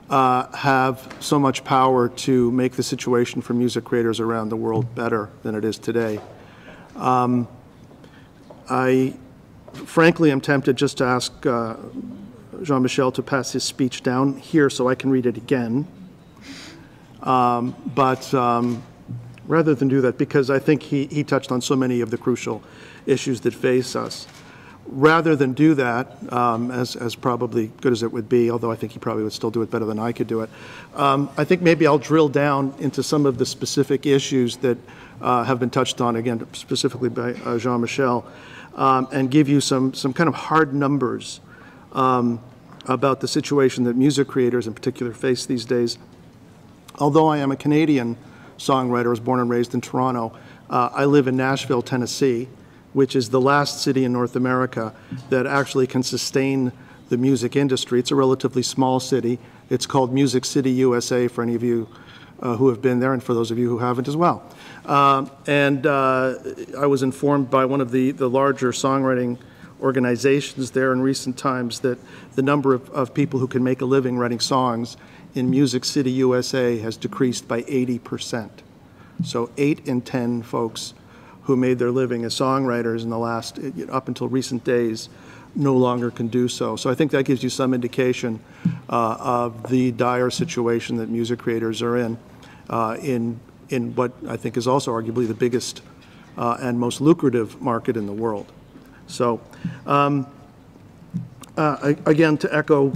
have so much power to make the situation for music creators around the world better than it is today. I frankly am tempted just to ask Jean-Michel to pass his speech down here so I can read it again. Rather than do that, because I think he touched on so many of the crucial issues that face us. Rather than do that, as probably good as it would be, although I think he probably would still do it better than I could do it, I think maybe I'll drill down into some of the specific issues that have been touched on, again, specifically by Jean-Michel, and give you some kind of hard numbers about the situation that music creators in particular face these days. Although I am a Canadian songwriter, I was born and raised in Toronto, I live in Nashville, Tennessee, which is the last city in North America that actually can sustain the music industry. It's a relatively small city. It's called Music City, USA, for any of you who have been there, and for those of you who haven't as well. I was informed by one of the larger songwriting organizations there in recent times that the number of people who can make a living writing songs in Music City, USA has decreased by 80%. So 8 in 10 folks who made their living as songwriters in the last, up until recent days, no longer can do so. So I think that gives you some indication of the dire situation that music creators are in what I think is also arguably the biggest and most lucrative market in the world. So again, to echo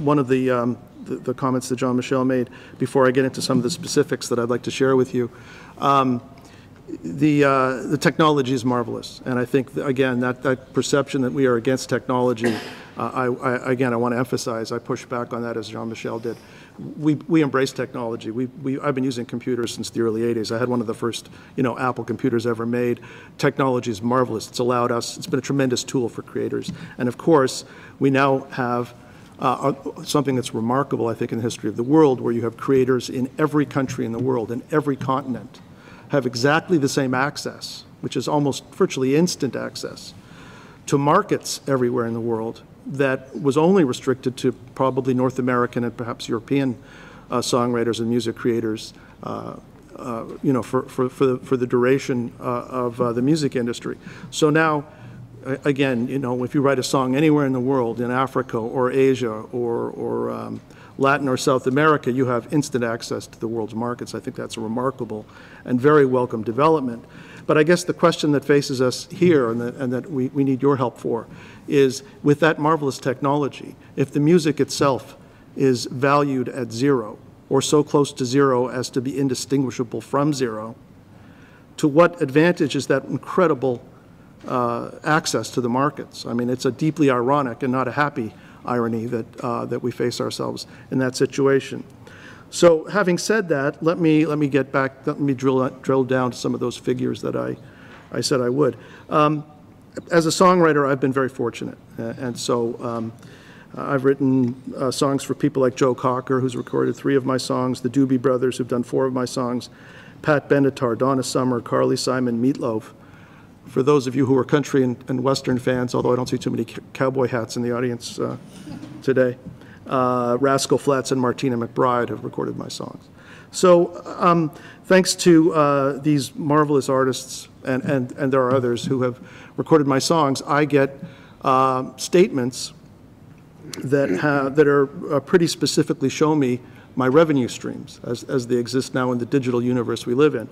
one of the comments that Jean-Michel made before I get into some of the specifics that I'd like to share with you, the technology is marvelous, and I think, again, that perception that we are against technology, again, I want to emphasize, I push back on that as Jean-Michel did. we embrace technology. I've been using computers since the early 80s. I had one of the first, Apple computers ever made. Technology is marvelous. It's allowed us, it's been a tremendous tool for creators. And of course, we now have something that's remarkable, I think, in the history of the world, where you have creators in every country in the world, in every continent, have exactly the same access, which is almost virtually instant access, to markets everywhere in the world that was only restricted to probably North American and perhaps European songwriters and music creators, for the duration of the music industry. So now, again, if you write a song anywhere in the world, in Africa or Asia or Latin or South America, you have instant access to the world's markets. I think that's a remarkable and very welcome development. But I guess the question that faces us here and that we need your help for is, with that marvelous technology, if the music itself is valued at zero or so close to zero as to be indistinguishable from zero, to what advantage is that incredible access to the markets? I mean, it's a deeply ironic and not a happy irony that we face ourselves in that situation. So having said that, let me get back, let me drill down to some of those figures that I said I would. As a songwriter, I've been very fortunate. And so I've written songs for people like Joe Cocker, who's recorded 3 of my songs, the Doobie Brothers, who've done 4 of my songs, Pat Benatar, Donna Summer, Carly Simon, Meatloaf. For those of you who are country and Western fans, although I don't see too many cowboy hats in the audience today, Rascal Flatts and Martina McBride have recorded my songs. So thanks to these marvelous artists, and there are others who have recorded my songs, I get statements that are pretty specifically show me my revenue streams as they exist now in the digital universe we live in.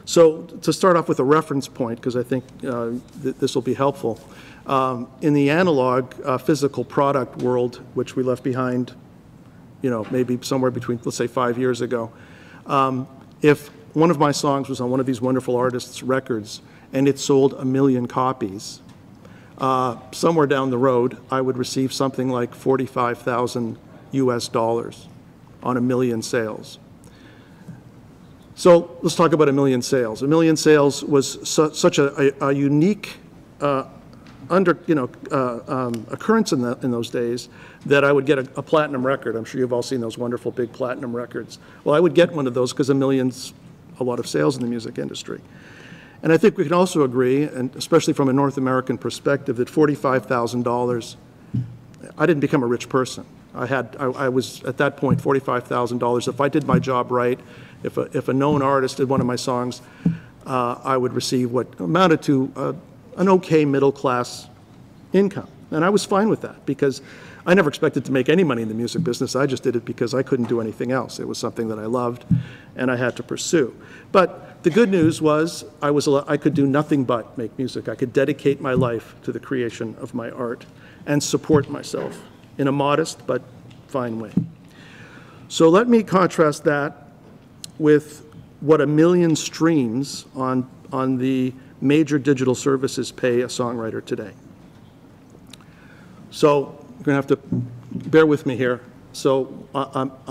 So to start off with a reference point, because I think this will be helpful, in the analog physical product world, which we left behind, maybe somewhere between, let's say, 5 years ago, if one of my songs was on one of these wonderful artists' records and it sold 1 million copies, somewhere down the road, I would receive something like $45,000 US on 1 million sales. So let's talk about 1 million sales. 1 million sales was such a unique occurrence in those days that I would get a platinum record. I'm sure you've all seen those wonderful big platinum records. Well, I would get one of those because 1 million's a lot of sales in the music industry. And I think we can also agree, and especially from a North American perspective, that $45,000, I didn't become a rich person. I was, at that point, $45,000. If I did my job right, if a known artist did one of my songs, I would receive what amounted to an okay middle-class income. And I was fine with that, because I never expected to make any money in the music business. I just did it because I couldn't do anything else. It was something that I loved and I had to pursue. But the good news was I could do nothing but make music. I could dedicate my life to the creation of my art and support myself in a modest but fine way. So let me contrast that with what 1 million streams on the major digital services pay a songwriter today. So you're going to have to bear with me here. So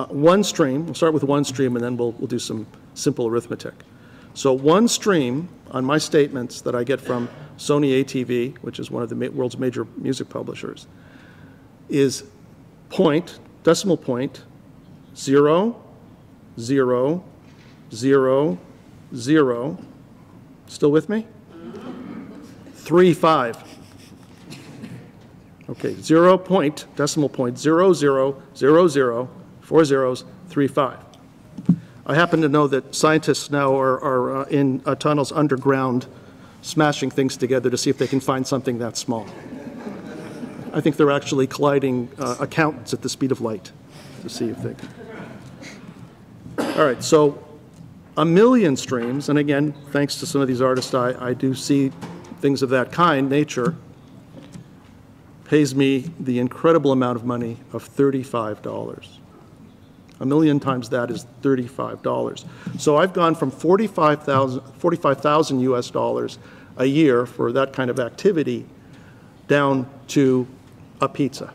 one stream, we'll start with one stream and then we'll do some simple arithmetic. So one stream on my statements that I get from Sony ATV, which is one of the world's major music publishers, is decimal point, 0, 0, 0, 0, still with me? 3, 5. Okay, decimal point, 0, 0, 0, 0, 4 zeros, 3, 5. I happen to know that scientists now are in tunnels underground smashing things together to see if they can find something that small. I think they're actually colliding accountants at the speed of light to see if they can. All right, so 1 million streams, and again, thanks to some of these artists, I do see things of that nature, pays me the incredible amount of money of $35. 1 million times that is $35. So I've gone from $45,000 US a year for that kind of activity down to a pizza.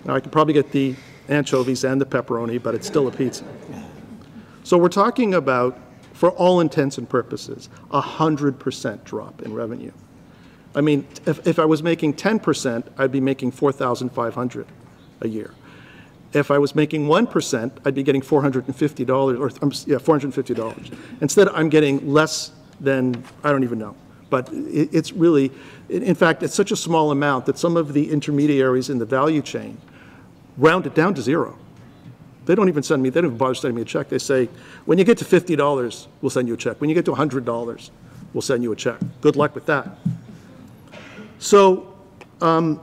Now I could probably get the anchovies and the pepperoni, but it's still a pizza. So we're talking about, for all intents and purposes, 100% drop in revenue. I mean, if I was making 10%, I'd be making $4,500 a year. If I was making 1%, I'd be getting $450, or yeah, $450. Instead, I'm getting less than, I don't even know. But it's really, in fact, it's such a small amount that some of the intermediaries in the value chain round it down to zero. They don't even send me, they don't even bother sending me a check. They say, when you get to $50, we'll send you a check. When you get to $100, we'll send you a check. Good luck with that. So, and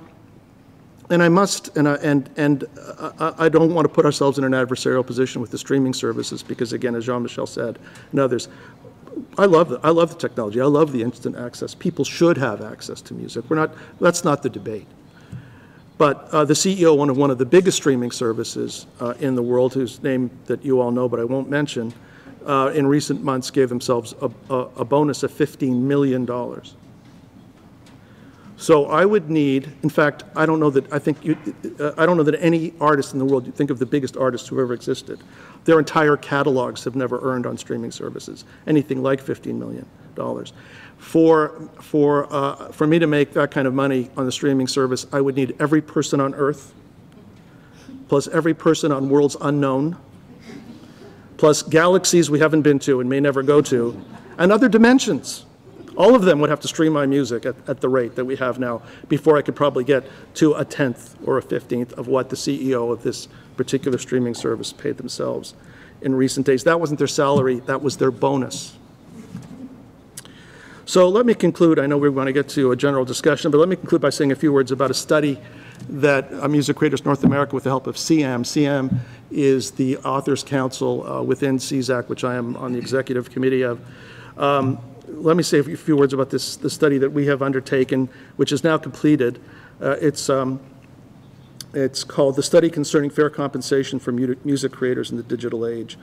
I must, and I don't want to put ourselves in an adversarial position with the streaming services because, again, as Jean-Michel said and others, I love the technology. I love the instant access. People should have access to music. That's not the debate. But the CEO of one of the biggest streaming services in the world, whose name that you all know but I won't mention, in recent months gave themselves a bonus of $15 million. So I would need, in fact, I don't know that any artist in the world, you think of the biggest artists who ever existed, their entire catalogs have never earned on streaming services anything like $15 million. For me to make that kind of money on the streaming service, I would need every person on Earth, plus every person on worlds unknown, plus galaxies we haven't been to and may never go to, and other dimensions. All of them would have to stream my music at the rate that we have now before I could probably get to a 10th or a 15th of what the CEO of this particular streaming service paid themselves in recent days. That wasn't their salary, that was their bonus. So let me conclude. I know we're going to get to a general discussion, but let me conclude by saying a few words about a study that Music Creators North America, with the help of CIAM. CIAM is the Authors Council within CISAC, which I am on the executive committee of. Let me say a few words about the study that we have undertaken, which is now completed. It's called The Study Concerning Fair Compensation for Music Creators in the Digital Age.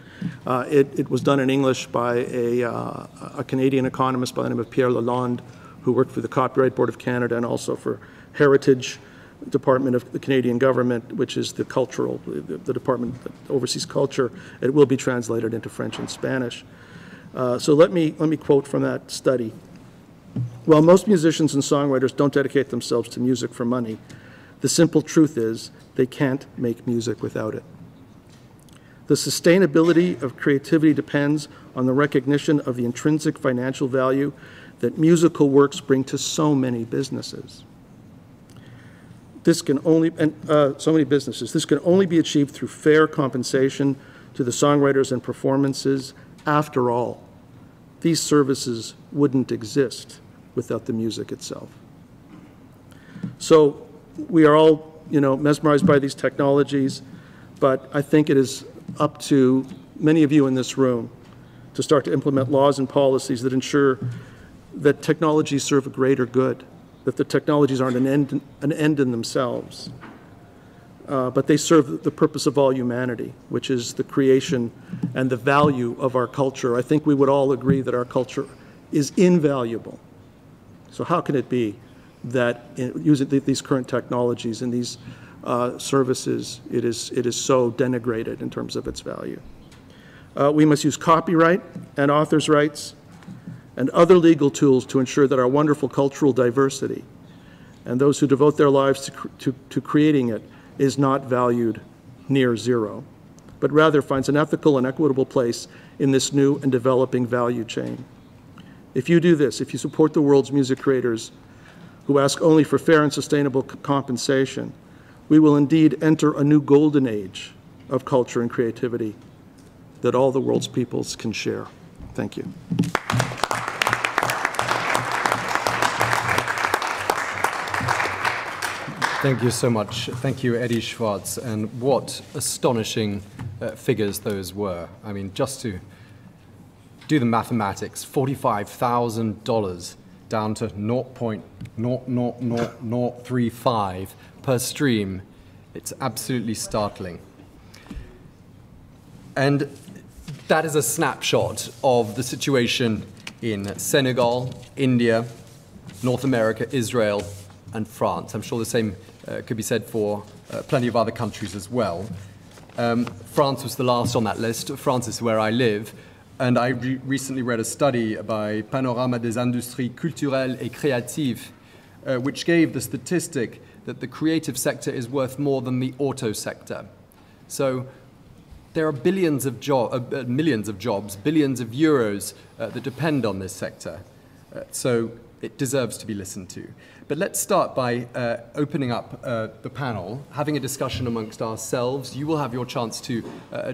It was done in English by a Canadian economist by the name of Pierre Lalonde, who worked for the Copyright Board of Canada and also for Heritage Department of the Canadian government, which is the department that oversees culture. It will be translated into French and Spanish. So let me quote from that study. While most musicians and songwriters don't dedicate themselves to music for money, the simple truth is they can't make music without it. The sustainability of creativity depends on the recognition of the intrinsic financial value that musical works bring to so many businesses. This can only, so many businesses, this can only be achieved through fair compensation to the songwriters and performances. After all, these services wouldn't exist without the music itself. So we are all, mesmerized by these technologies, but I think it is up to many of you in this room to start to implement laws and policies that ensure that technologies serve a greater good, that the technologies aren't an end in themselves, but they serve the purpose of all humanity, which is the creation and the value of our culture. I think we would all agree that our culture is invaluable. So how can it be that using these current technologies and these services, it is so denigrated in terms of its value? We must use copyright and authors' rights and other legal tools to ensure that our wonderful cultural diversity and those who devote their lives to creating it is not valued near zero, but rather finds an ethical and equitable place in this new and developing value chain. If you do this, if you support the world's music creators who ask only for fair and sustainable compensation, we will indeed enter a new golden age of culture and creativity that all the world's peoples can share. Thank you. Thank you so much. Thank you, Eddie Schwartz. And what astonishing figures those were. I mean, just to do the mathematics, $45,000 down to 0.00035 per stream. It's absolutely startling. And that is a snapshot of the situation in Senegal, India, North America, Israel, and France. I'm sure the same could be said for plenty of other countries as well. France was the last on that list. France is where I live. And I recently read a study by Panorama des Industries Culturelles et Créatives, which gave the statistic that the creative sector is worth more than the auto sector. So there are millions of jobs, billions of euros that depend on this sector. So it deserves to be listened to. But let's start by opening up the panel, having a discussion amongst ourselves. You will have your chance to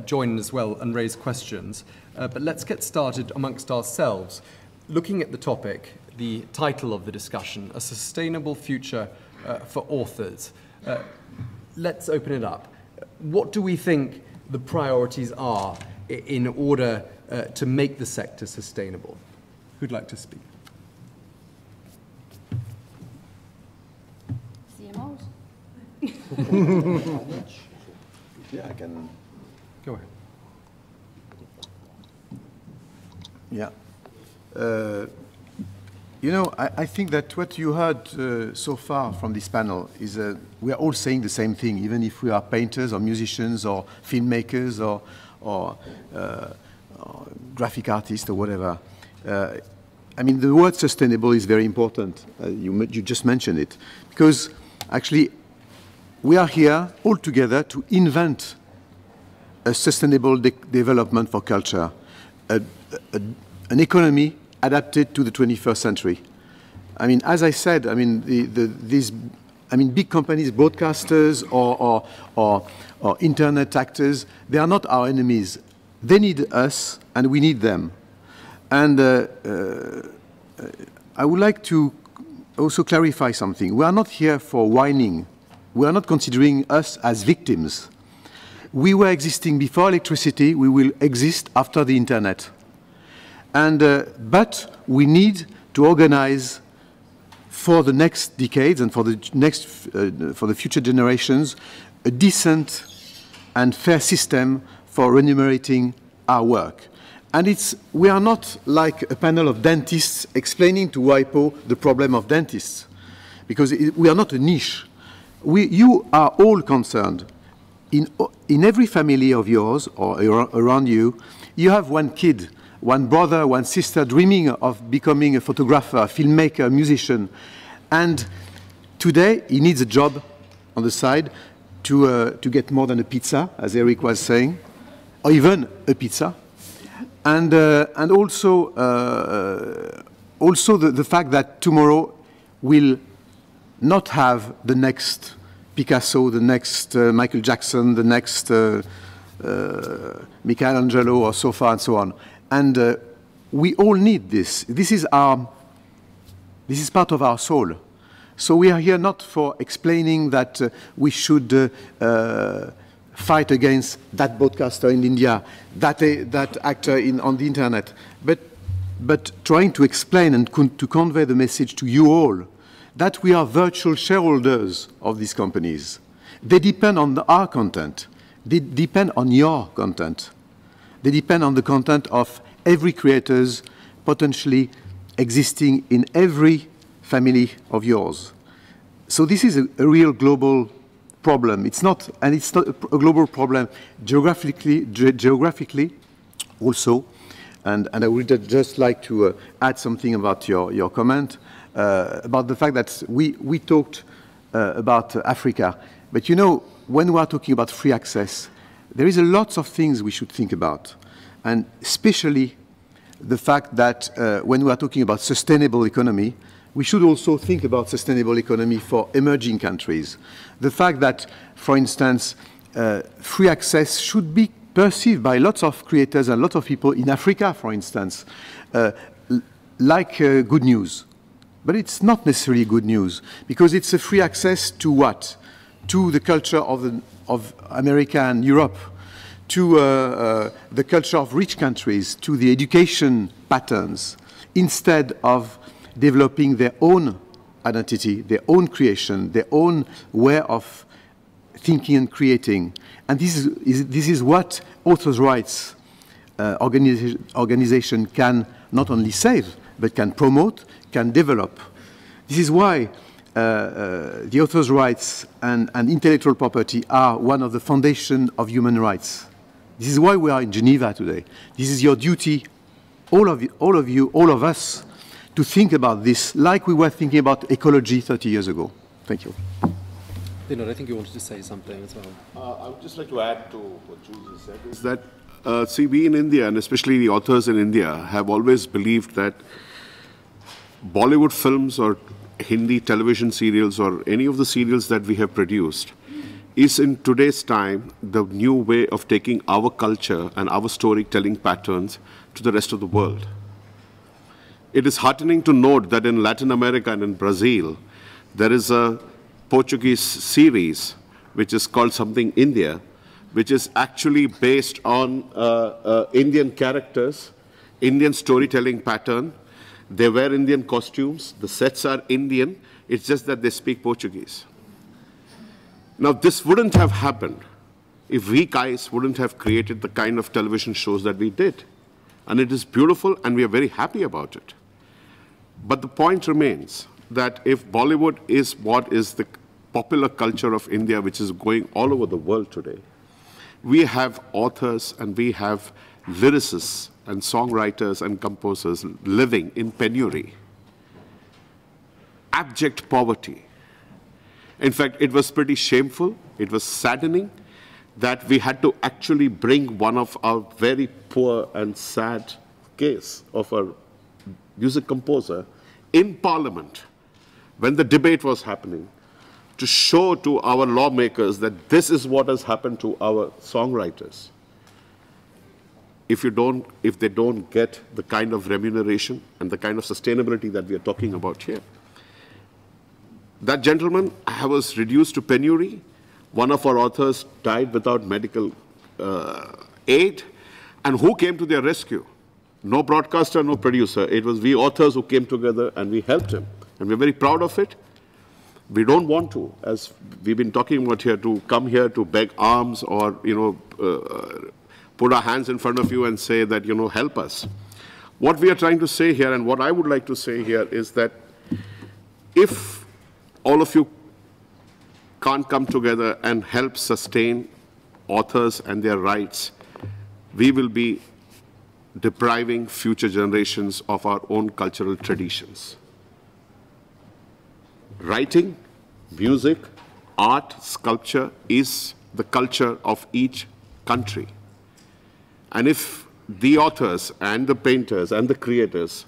join as well and raise questions. But let's get started amongst ourselves. Looking at the topic, the title of the discussion, A Sustainable Future for Authors. Let's open it up. What do we think the priorities are in order to make the sector sustainable? Who'd like to speak? CMOs. Yeah, I can. Go ahead. Yeah. You know, I think that what you heard so far from this panel is we are all saying the same thing, even if we are painters or musicians or filmmakers or graphic artists or whatever. I mean, the word sustainable is very important. You just mentioned it. Because actually, we are here all together to invent a sustainable development for culture. An economy adapted to the 21st century. I mean, as I said, I mean, these big companies, broadcasters or internet actors, they are not our enemies. They need us, and we need them. And I would like to also clarify something. We are not here for whining. We are not considering us as victims. We were existing before electricity. We will exist after the internet. And, but we need to organize for the next decades and for the future generations a decent and fair system for remunerating our work. And we are not like a panel of dentists explaining to WIPO the problem of dentists, because we are not a niche. You are all concerned. In every family of yours or around you, you have one kid, one brother, one sister dreaming of becoming a photographer, a filmmaker, a musician. And today, he needs a job on the side to get more than a pizza, as Eric was saying, or even a pizza. And also the fact that tomorrow we'll not have the next Picasso, the next Michael Jackson, the next Michelangelo, or so far and so on. And we all need this. This is part of our soul. So we are here not for explaining that we should fight against that broadcaster in India, that actor on the internet, but trying to explain and to convey the message to you all that we are virtual shareholders of these companies. They depend on our content. They depend on your content. They depend on the content of every creators potentially existing in every family of yours. So this is a real global problem. It's not a global problem geographically also. And I would just like to add something about your comment about the fact that we talked about Africa. But you know, when we are talking about free access, there is a lot of things we should think about. And especially the fact that when we are talking about sustainable economy, we should also think about sustainable economy for emerging countries. The fact that, for instance, free access should be perceived by lots of creators and lots of people in Africa, for instance, like good news. But it's not necessarily good news, because it's a free access to what? To the culture of America and Europe, to the culture of rich countries, to the education patterns, instead of developing their own identity, their own creation, their own way of thinking and creating. And this is what authors' rights organization can not only save, but can promote, can develop. This is why the author's rights and intellectual property are one of the foundations of human rights. This is why we are in Geneva today. This is your duty, all of you, all of us, to think about this like we were thinking about ecology 30 years ago. Thank you. Vinod, I think you wanted to say something as well. I would just like to add to what Julie said, is that, see, we in India, and especially the authors in India, have always believed that Bollywood films or Hindi television serials or any of the serials that we have produced is in today's time the new way of taking our culture and our storytelling patterns to the rest of the world. It is heartening to note that in Latin America and in Brazil, there is a Portuguese series which is called Something India, which is actually based on Indian characters, Indian storytelling pattern. They wear Indian costumes, the sets are Indian, it's just that they speak Portuguese. Now, this wouldn't have happened if we guys wouldn't have created the kind of television shows that we did. And it is beautiful, and we are very happy about it. But the point remains that if Bollywood is what is the popular culture of India, which is going all over the world today, we have authors and we have lyricists and songwriters and composers living in penury, abject poverty. In fact, it was pretty shameful, it was saddening that we had to actually bring one of our very poor and sad case of a music composer in Parliament when the debate was happening to show to our lawmakers that this is what has happened to our songwriters. If they don't get the kind of remuneration and the kind of sustainability that we are talking about here. That gentleman was reduced to penury. One of our authors died without medical aid. And who came to their rescue? No broadcaster, no producer. It was we authors who came together and we helped him. And we're very proud of it. We don't want to, as we've been talking about here, to come here to beg alms or, put our hands in front of you and say that, help us. What we are trying to say here, and what I would like to say here, is that if all of you can't come together and help sustain authors and their rights, we will be depriving future generations of our own cultural traditions. Writing, music, art, sculpture is the culture of each country. And if the authors and the painters and the creators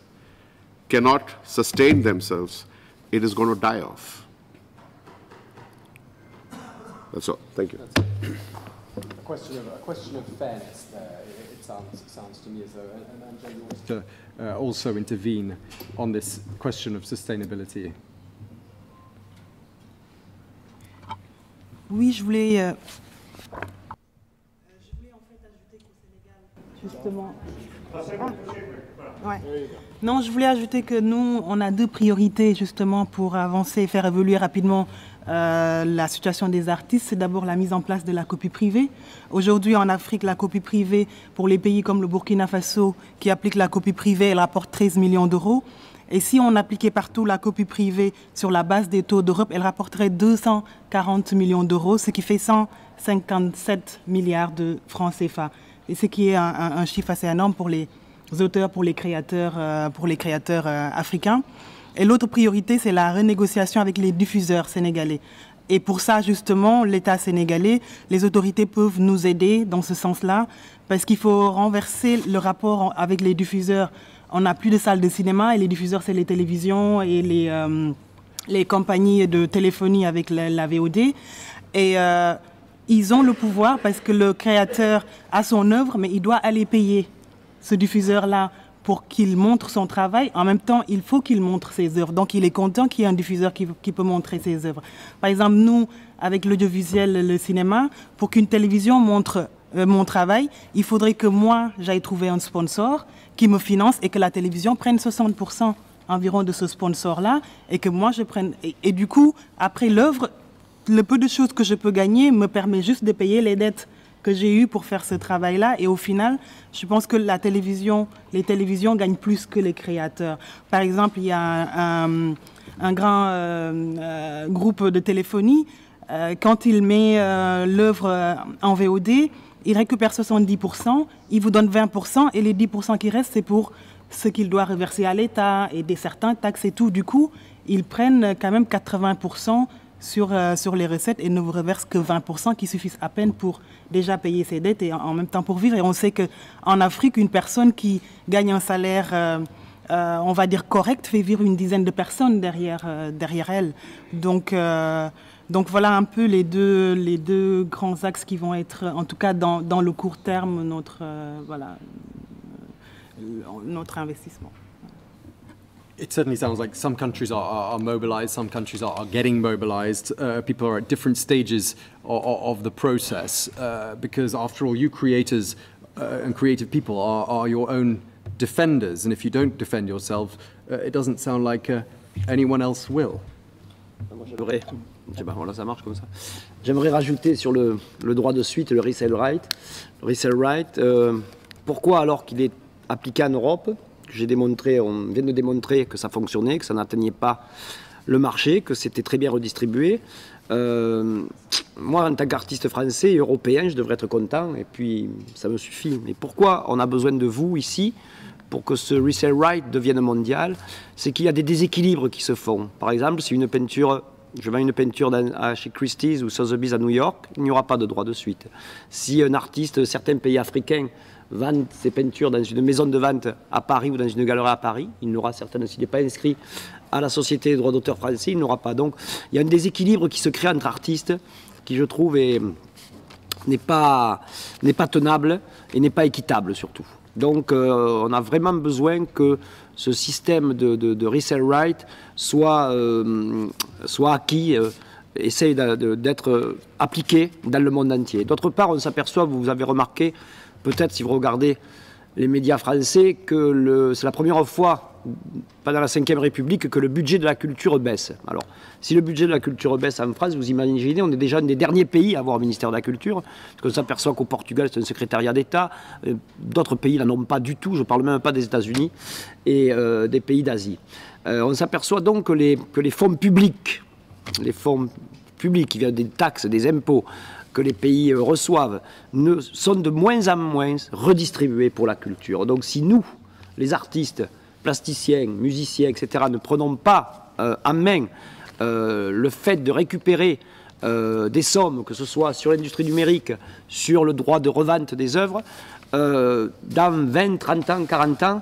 cannot sustain themselves, it is going to die off. That's all. Thank you. A question of fairness there, it sounds to me as though, and Angèle, you wanted to also intervene on this question of sustainability. Oui, je voulais en fait ajouter qu'au Sénégal, justement... Ouais. Non, je voulais ajouter que nous, on a deux priorités justement pour avancer et faire évoluer rapidement la situation des artistes. C'est d'abord la mise en place de la copie privée. Aujourd'hui, en Afrique, la copie privée, pour les pays comme le Burkina Faso, qui appliquent la copie privée, elle rapporte 13 millions d'euros. Et si on appliquait partout la copie privée sur la base des taux d'Europe, elle rapporterait 240 millions d'euros, ce qui fait 157 milliards de francs CFA. Et ce qui est un chiffre assez énorme pour les auteurs, pour les créateurs africains. Et l'autre priorité, c'est la renégociation avec les diffuseurs sénégalais. Et pour ça, justement, l'État sénégalais, les autorités peuvent nous aider dans ce sens-là, parce qu'il faut renverser le rapport avec les diffuseurs. On n'a plus de salles de cinéma, et les diffuseurs, c'est les télévisions et les compagnies de téléphonie avec la VOD. Et ils ont le pouvoir, parce que le créateur a son œuvre, mais il doit aller payer ce diffuseur-là pour qu'il montre son travail. En même temps, il faut qu'il montre ses œuvres. Donc, il est content qu'il y ait un diffuseur qui peut montrer ses œuvres. Par exemple, nous, avec l'audiovisuel, le cinéma, pour qu'une télévision montre mon travail, il faudrait que moi, j'aille trouver un sponsor qui me finance et que la télévision prenne 60% environ de ce sponsor-là et que moi, je prenne... Et du coup, après l'œuvre, le peu de choses que je peux gagner me permet juste de payer les dettes que j'ai eues pour faire ce travail-là. Et au final, je pense que les télévisions gagnent plus que les créateurs. Par exemple, il y a groupe de téléphonie, quand il met l'œuvre en VOD, il récupère 70%, il vous donne 20% et les 10% qui restent, c'est pour ce qu'il doit reverser à l'État et certains taxes et tout. Du coup, ils prennent quand même 80% sur les recettes et ne vous reversent que 20% qui suffisent à peine pour déjà payer ses dettes et en même temps pour vivre. Et on sait qu'en Afrique, une personne qui gagne un salaire, on va dire correct, fait vivre une dizaine de personnes derrière elle. Donc voilà un peu les deux grands axes qui vont être, en tout cas dans le court terme, notre investissement. It certainly sounds like some countries are mobilized, some countries are getting mobilized. People are at different stages of the process because, after all, you creators and creative people are your own defenders. And if you don't defend yourself, it doesn't sound like anyone else will. Voilà, ça marche comme ça. J'aimerais rajouter sur le droit de suite, le resale right. Le resale right, pourquoi alors qu'il est appliqué en Europe? J'ai démontré, on vient de démontrer que ça fonctionnait, que ça n'atteignait pas le marché, que c'était très bien redistribué. Moi, en tant qu'artiste français et européen, je devrais être content, et puis ça me suffit. Mais pourquoi on a besoin de vous ici pour que ce resale right devienne mondial? C'est qu'il y a des déséquilibres qui se font. Par exemple, si une peinture, je vends une peinture chez Christie's ou Sotheby's à New York, il n'y aura pas de droit de suite. Si un artiste, certains pays africains, vendent ses peintures dans une maison de vente à Paris ou dans une galerie à Paris, il n'aura certainement, s'il n'est pas inscrit à la Société des droits d'auteur français, il n'aura pas. Donc il y a un déséquilibre qui se crée entre artistes qui, je trouve, n'est pas tenable et n'est pas équitable surtout. Donc on a vraiment besoin que ce système de resale right soit acquis, essaye d'être appliqué dans le monde entier. D'autre part, on s'aperçoit, vous avez remarqué, peut-être si vous regardez les médias français, que c'est la première fois pendant la Ve République que le budget de la culture baisse. Alors, si le budget de la culture baisse en France, vous imaginez, on est déjà un des derniers pays à avoir un ministère de la culture, parce qu'on s'aperçoit qu'au Portugal, c'est un secrétariat d'État, d'autres pays n'en ont pas du tout, je ne parle même pas des États-Unis et des pays d'Asie. On s'aperçoit donc que les fonds publics qui viennent des taxes, des impôts, que les pays reçoivent, sont de moins en moins redistribués pour la culture. Donc si nous, les artistes, plasticiens, musiciens, etc., ne prenons pas en main le fait de récupérer des sommes, que ce soit sur l'industrie numérique, sur le droit de revente des œuvres, dans 20, 30 ans, 40 ans,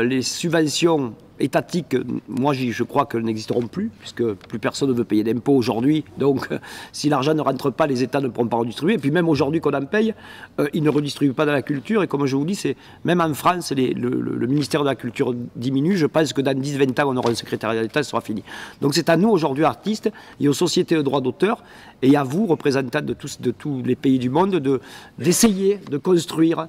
les subventions étatiques, moi je crois qu'elles n'existeront plus, puisque plus personne ne veut payer d'impôts aujourd'hui. Donc si l'argent ne rentre pas, les États ne pourront pas redistribuer. Et puis même aujourd'hui qu'on en paye, ils ne redistribuent pas dans la culture. Et comme je vous dis, même en France, le ministère de la Culture diminue. Je pense que dans 10-20 ans, on aura un secrétariat d'État, ce sera fini. Donc c'est à nous aujourd'hui, artistes, et aux sociétés de droits d'auteur, et à vous, représentants de tous les pays du monde, d'essayer de construire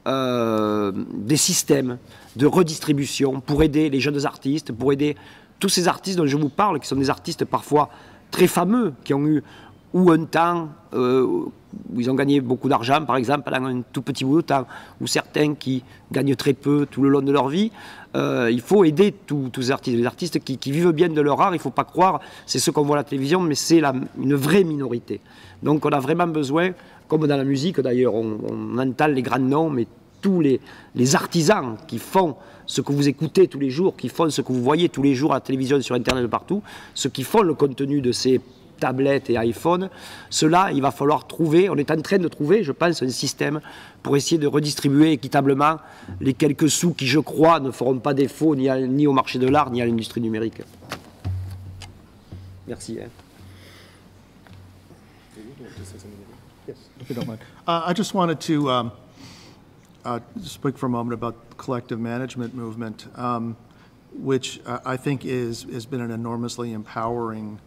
des systèmes de redistribution pour aider les jeunes artistes, pour aider tous ces artistes dont je vous parle, qui sont des artistes parfois très fameux, qui ont eu ou un temps où ils ont gagné beaucoup d'argent, par exemple, pendant un tout petit bout de temps, ou certains qui gagnent très peu tout le long de leur vie. Il faut aider tous ces artistes, les artistes qui vivent bien de leur art. Il ne faut pas croire, c'est ce qu'on voit à la télévision, mais c'est une vraie minorité. Donc on a vraiment besoin, comme dans la musique d'ailleurs, on entend les grands noms, mais tous les artisans qui font ce que vous écoutez tous les jours, qui font ce que vous voyez tous les jours à la télévision, sur Internet, partout, ceux qui font le contenu de ces tablettes et iPhones, cela, il va falloir trouver, on est en train de trouver, je pense, un système pour essayer de redistribuer équitablement les quelques sous qui, je crois, ne feront pas défaut ni au marché de l'art, ni à l'industrie numérique. Merci. If you don't mind. I just wanted to speak for a moment about the collective management movement, which I think has been an enormously empowering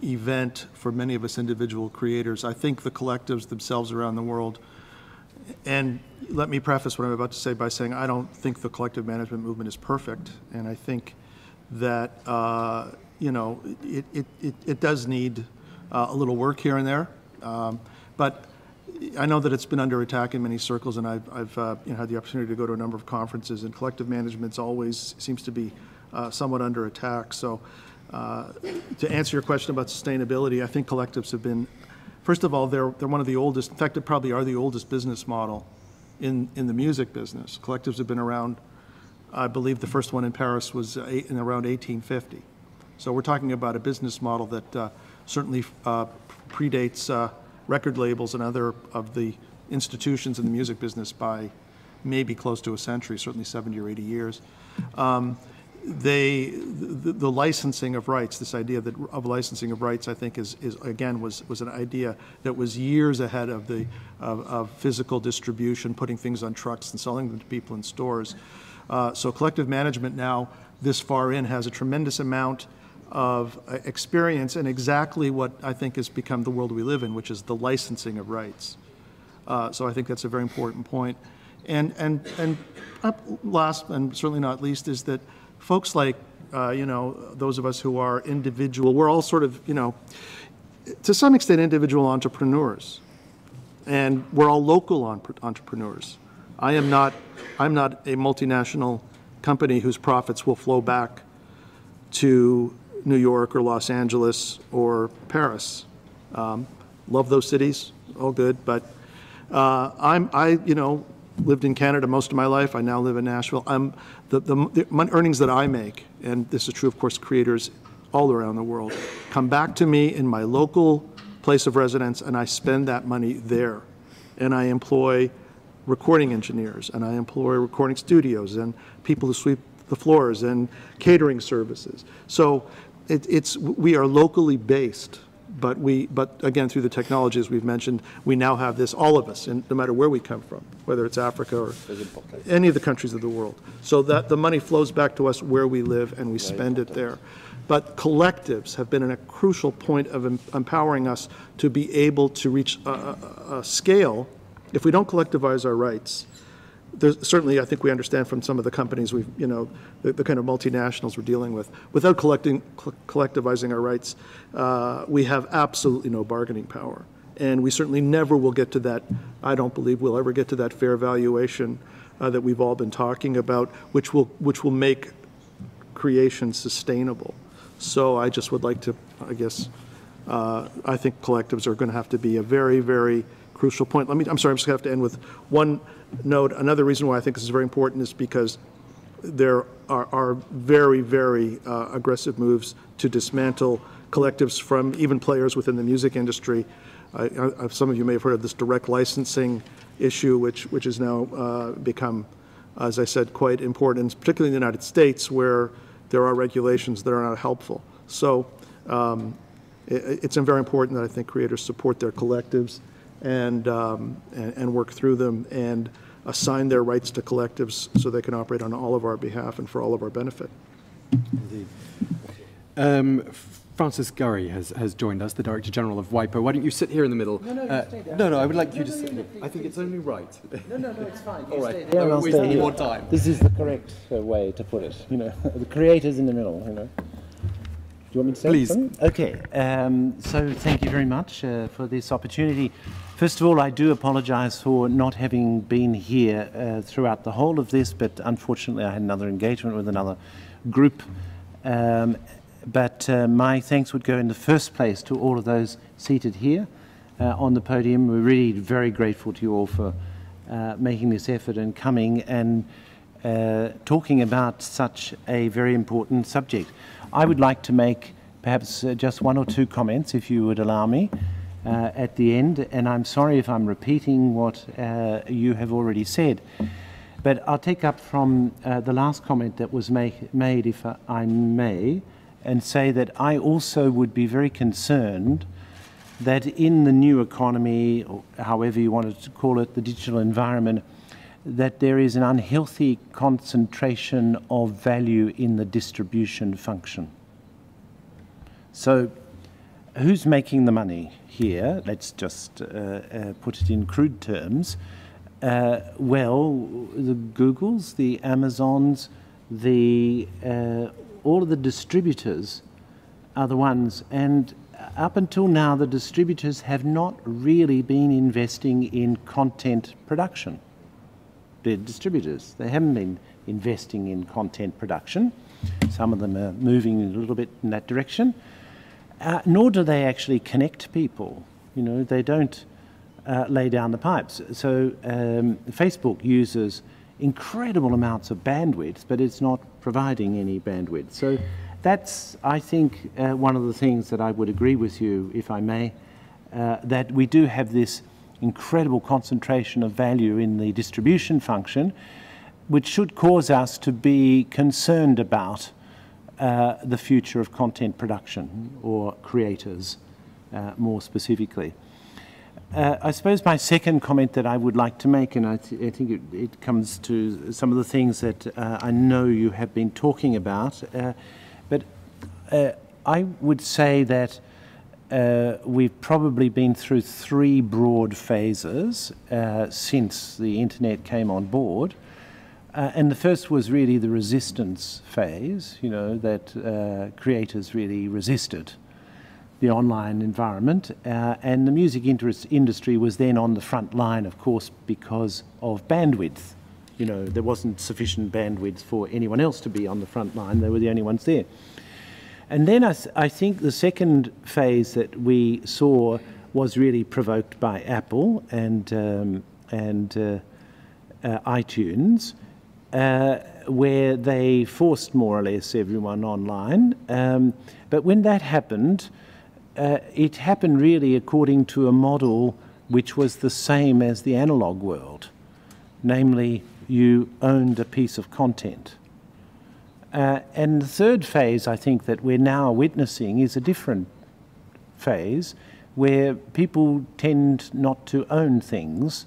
event for many of us individual creators. I think the collectives themselves around the world, and let me preface what I'm about to say by saying I don't think the collective management movement is perfect, and I think that you know, it does need a little work here and there, but I know that it's been under attack in many circles, and I've you know, had the opportunity to go to a number of conferences, and collective management always seems to be somewhat under attack. So to answer your question about sustainability, I think collectives have been, first of all, they're one of the oldest, in fact, they probably are the oldest business model in the music business. Collectives have been around, I believe the first one in Paris was in around 1850. So we're talking about a business model that certainly predates record labels and other of the institutions in the music business by maybe close to a century, certainly 70 or 80 years. The licensing of rights, this idea of licensing of rights, I think was an idea that was years ahead of physical distribution, putting things on trucks and selling them to people in stores. So collective management now, this far in, has a tremendous amount of experience in exactly what I think has become the world we live in, which is the licensing of rights. So I think that's a very important point. And last and certainly not least is that folks like, those of us who are individual, we're all sort of, to some extent individual entrepreneurs. And we're all local entrepreneurs. I'm not a multinational company whose profits will flow back to New York or Los Angeles or Paris. Love those cities, all good, but I lived in Canada most of my life. I now live in Nashville. The earnings that I make, and this is true, of course, creators all around the world, come back to me in my local place of residence, and I spend that money there. And I employ recording engineers, and I employ recording studios, and people who sweep the floors, and catering services. So we are locally based. But again, through the technologies we've mentioned, we now have this, all of us, and no matter where we come from, whether it's Africa or any of the countries of the world, so that the money flows back to us where we live and we spend it there. But collectives have been a crucial point of empowering us to be able to reach a scale. If we don't collectivize our rights, certainly I think we understand from some of the companies the kind of multinationals we're dealing with. Without collectivizing our rights, we have absolutely no bargaining power. And we certainly never will get to that, I don't believe we'll ever get to that fair valuation that we've all been talking about, which will make creation sustainable. So I just would like to, I think collectives are going to have to be a very, very crucial point. I'm sorry, I'm just going to have to end with one note. Another reason why I think this is very important is because there are very, very aggressive moves to dismantle collectives from even players within the music industry. Some of you may have heard of this direct licensing issue, which has now become, as I said, quite important, particularly in the United States, where there are regulations that are not helpful. So it's very important that I think creators support their collectives and work through them and assign their rights to collectives so they can operate on all of our behalf and for all of our benefit. Indeed. Francis Gurry has joined us, the Director General of WIPO. Why don't you sit here in the middle? No, stay there. No, I would like you to sit here. I think it's only right. No, it's fine. All right. I won't waste any more time. This is the correct way to put it. The creator's in the middle. Do you want me to say Please. something? Okay. So thank you very much for this opportunity. First of all, I do apologize for not having been here throughout the whole of this, but unfortunately I had another engagement with another group. But my thanks would go in the first place to all of those seated here on the podium. We're really very grateful to you all for making this effort and coming and talking about such a very important subject. I would like to make perhaps just one or two comments, if you would allow me, at the end. And I'm sorry if I'm repeating what you have already said. But I'll take up from the last comment that was made, if I may, and say that I also would be very concerned that in the new economy, or however you wanted to call it, the digital environment, that there is an unhealthy concentration of value in the distribution function. So who's making the money here? Let's just put it in crude terms. Well, the Googles, the Amazons, all of the distributors are the ones, and up until now the distributors have not really been investing in content production. The distributors, they haven't been investing in content production. Some of them are moving a little bit in that direction. Nor do they actually connect people. You know, they don't lay down the pipes. So Facebook uses incredible amounts of bandwidth, but it's not providing any bandwidth. So that's, I think, one of the things that I would agree with you, if I may, that we do have this incredible concentration of value in the distribution function, which should cause us to be concerned about the future of content production, or creators more specifically. I suppose my second comment that I would like to make, and I think it comes to some of the things that I know you have been talking about, but I would say that we've probably been through 3 broad phases since the internet came on board. And the first was really the resistance phase, you know, that creators really resisted the online environment. And the music industry was then on the front line, of course, because of bandwidth. You know, there wasn't sufficient bandwidth for anyone else to be on the front line. They were the only ones there. And then I think the second phase that we saw was really provoked by Apple and iTunes, where they forced more or less everyone online. But when that happened, it happened really according to a model which was the same as the analog world. Namely, you owned a piece of content. And the third phase, I think, that we're now witnessing is a different phase where people tend not to own things,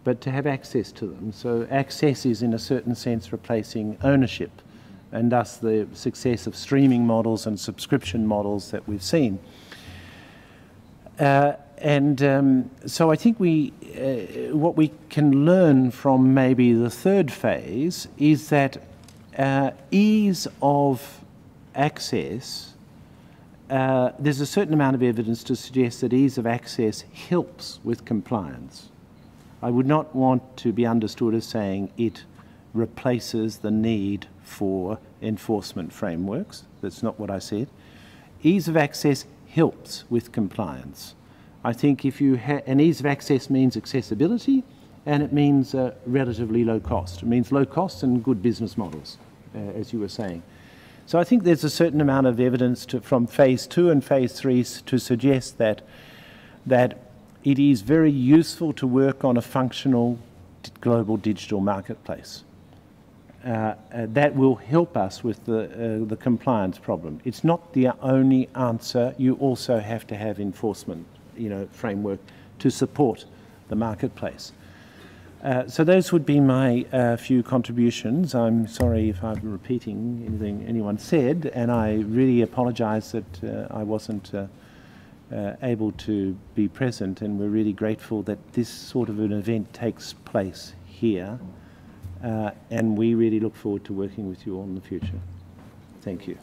but to have access to them. So access is, in a certain sense, replacing ownership, and thus the success of streaming models and subscription models that we've seen. So I think what we can learn from maybe the third phase is that ease of access, there's a certain amount of evidence to suggest that ease of access helps with compliance. I would not want to be understood as saying it replaces the need for enforcement frameworks. That's not what I said. Ease of access helps with compliance. I think if you and ease of access means accessibility, and it means relatively low cost. It means low cost and good business models, as you were saying. So I think there's a certain amount of evidence from phase 2 and phase 3 to suggest that it is very useful to work on a functional global digital marketplace. That will help us with the compliance problem. It's not the only answer. You also have to have enforcement, framework to support the marketplace. So those would be my few contributions. I'm sorry if I'm repeating anything anyone said, and I really apologise that I wasn't able to be present, and we're really grateful that this sort of an event takes place here, and we really look forward to working with you all in the future. Thank you.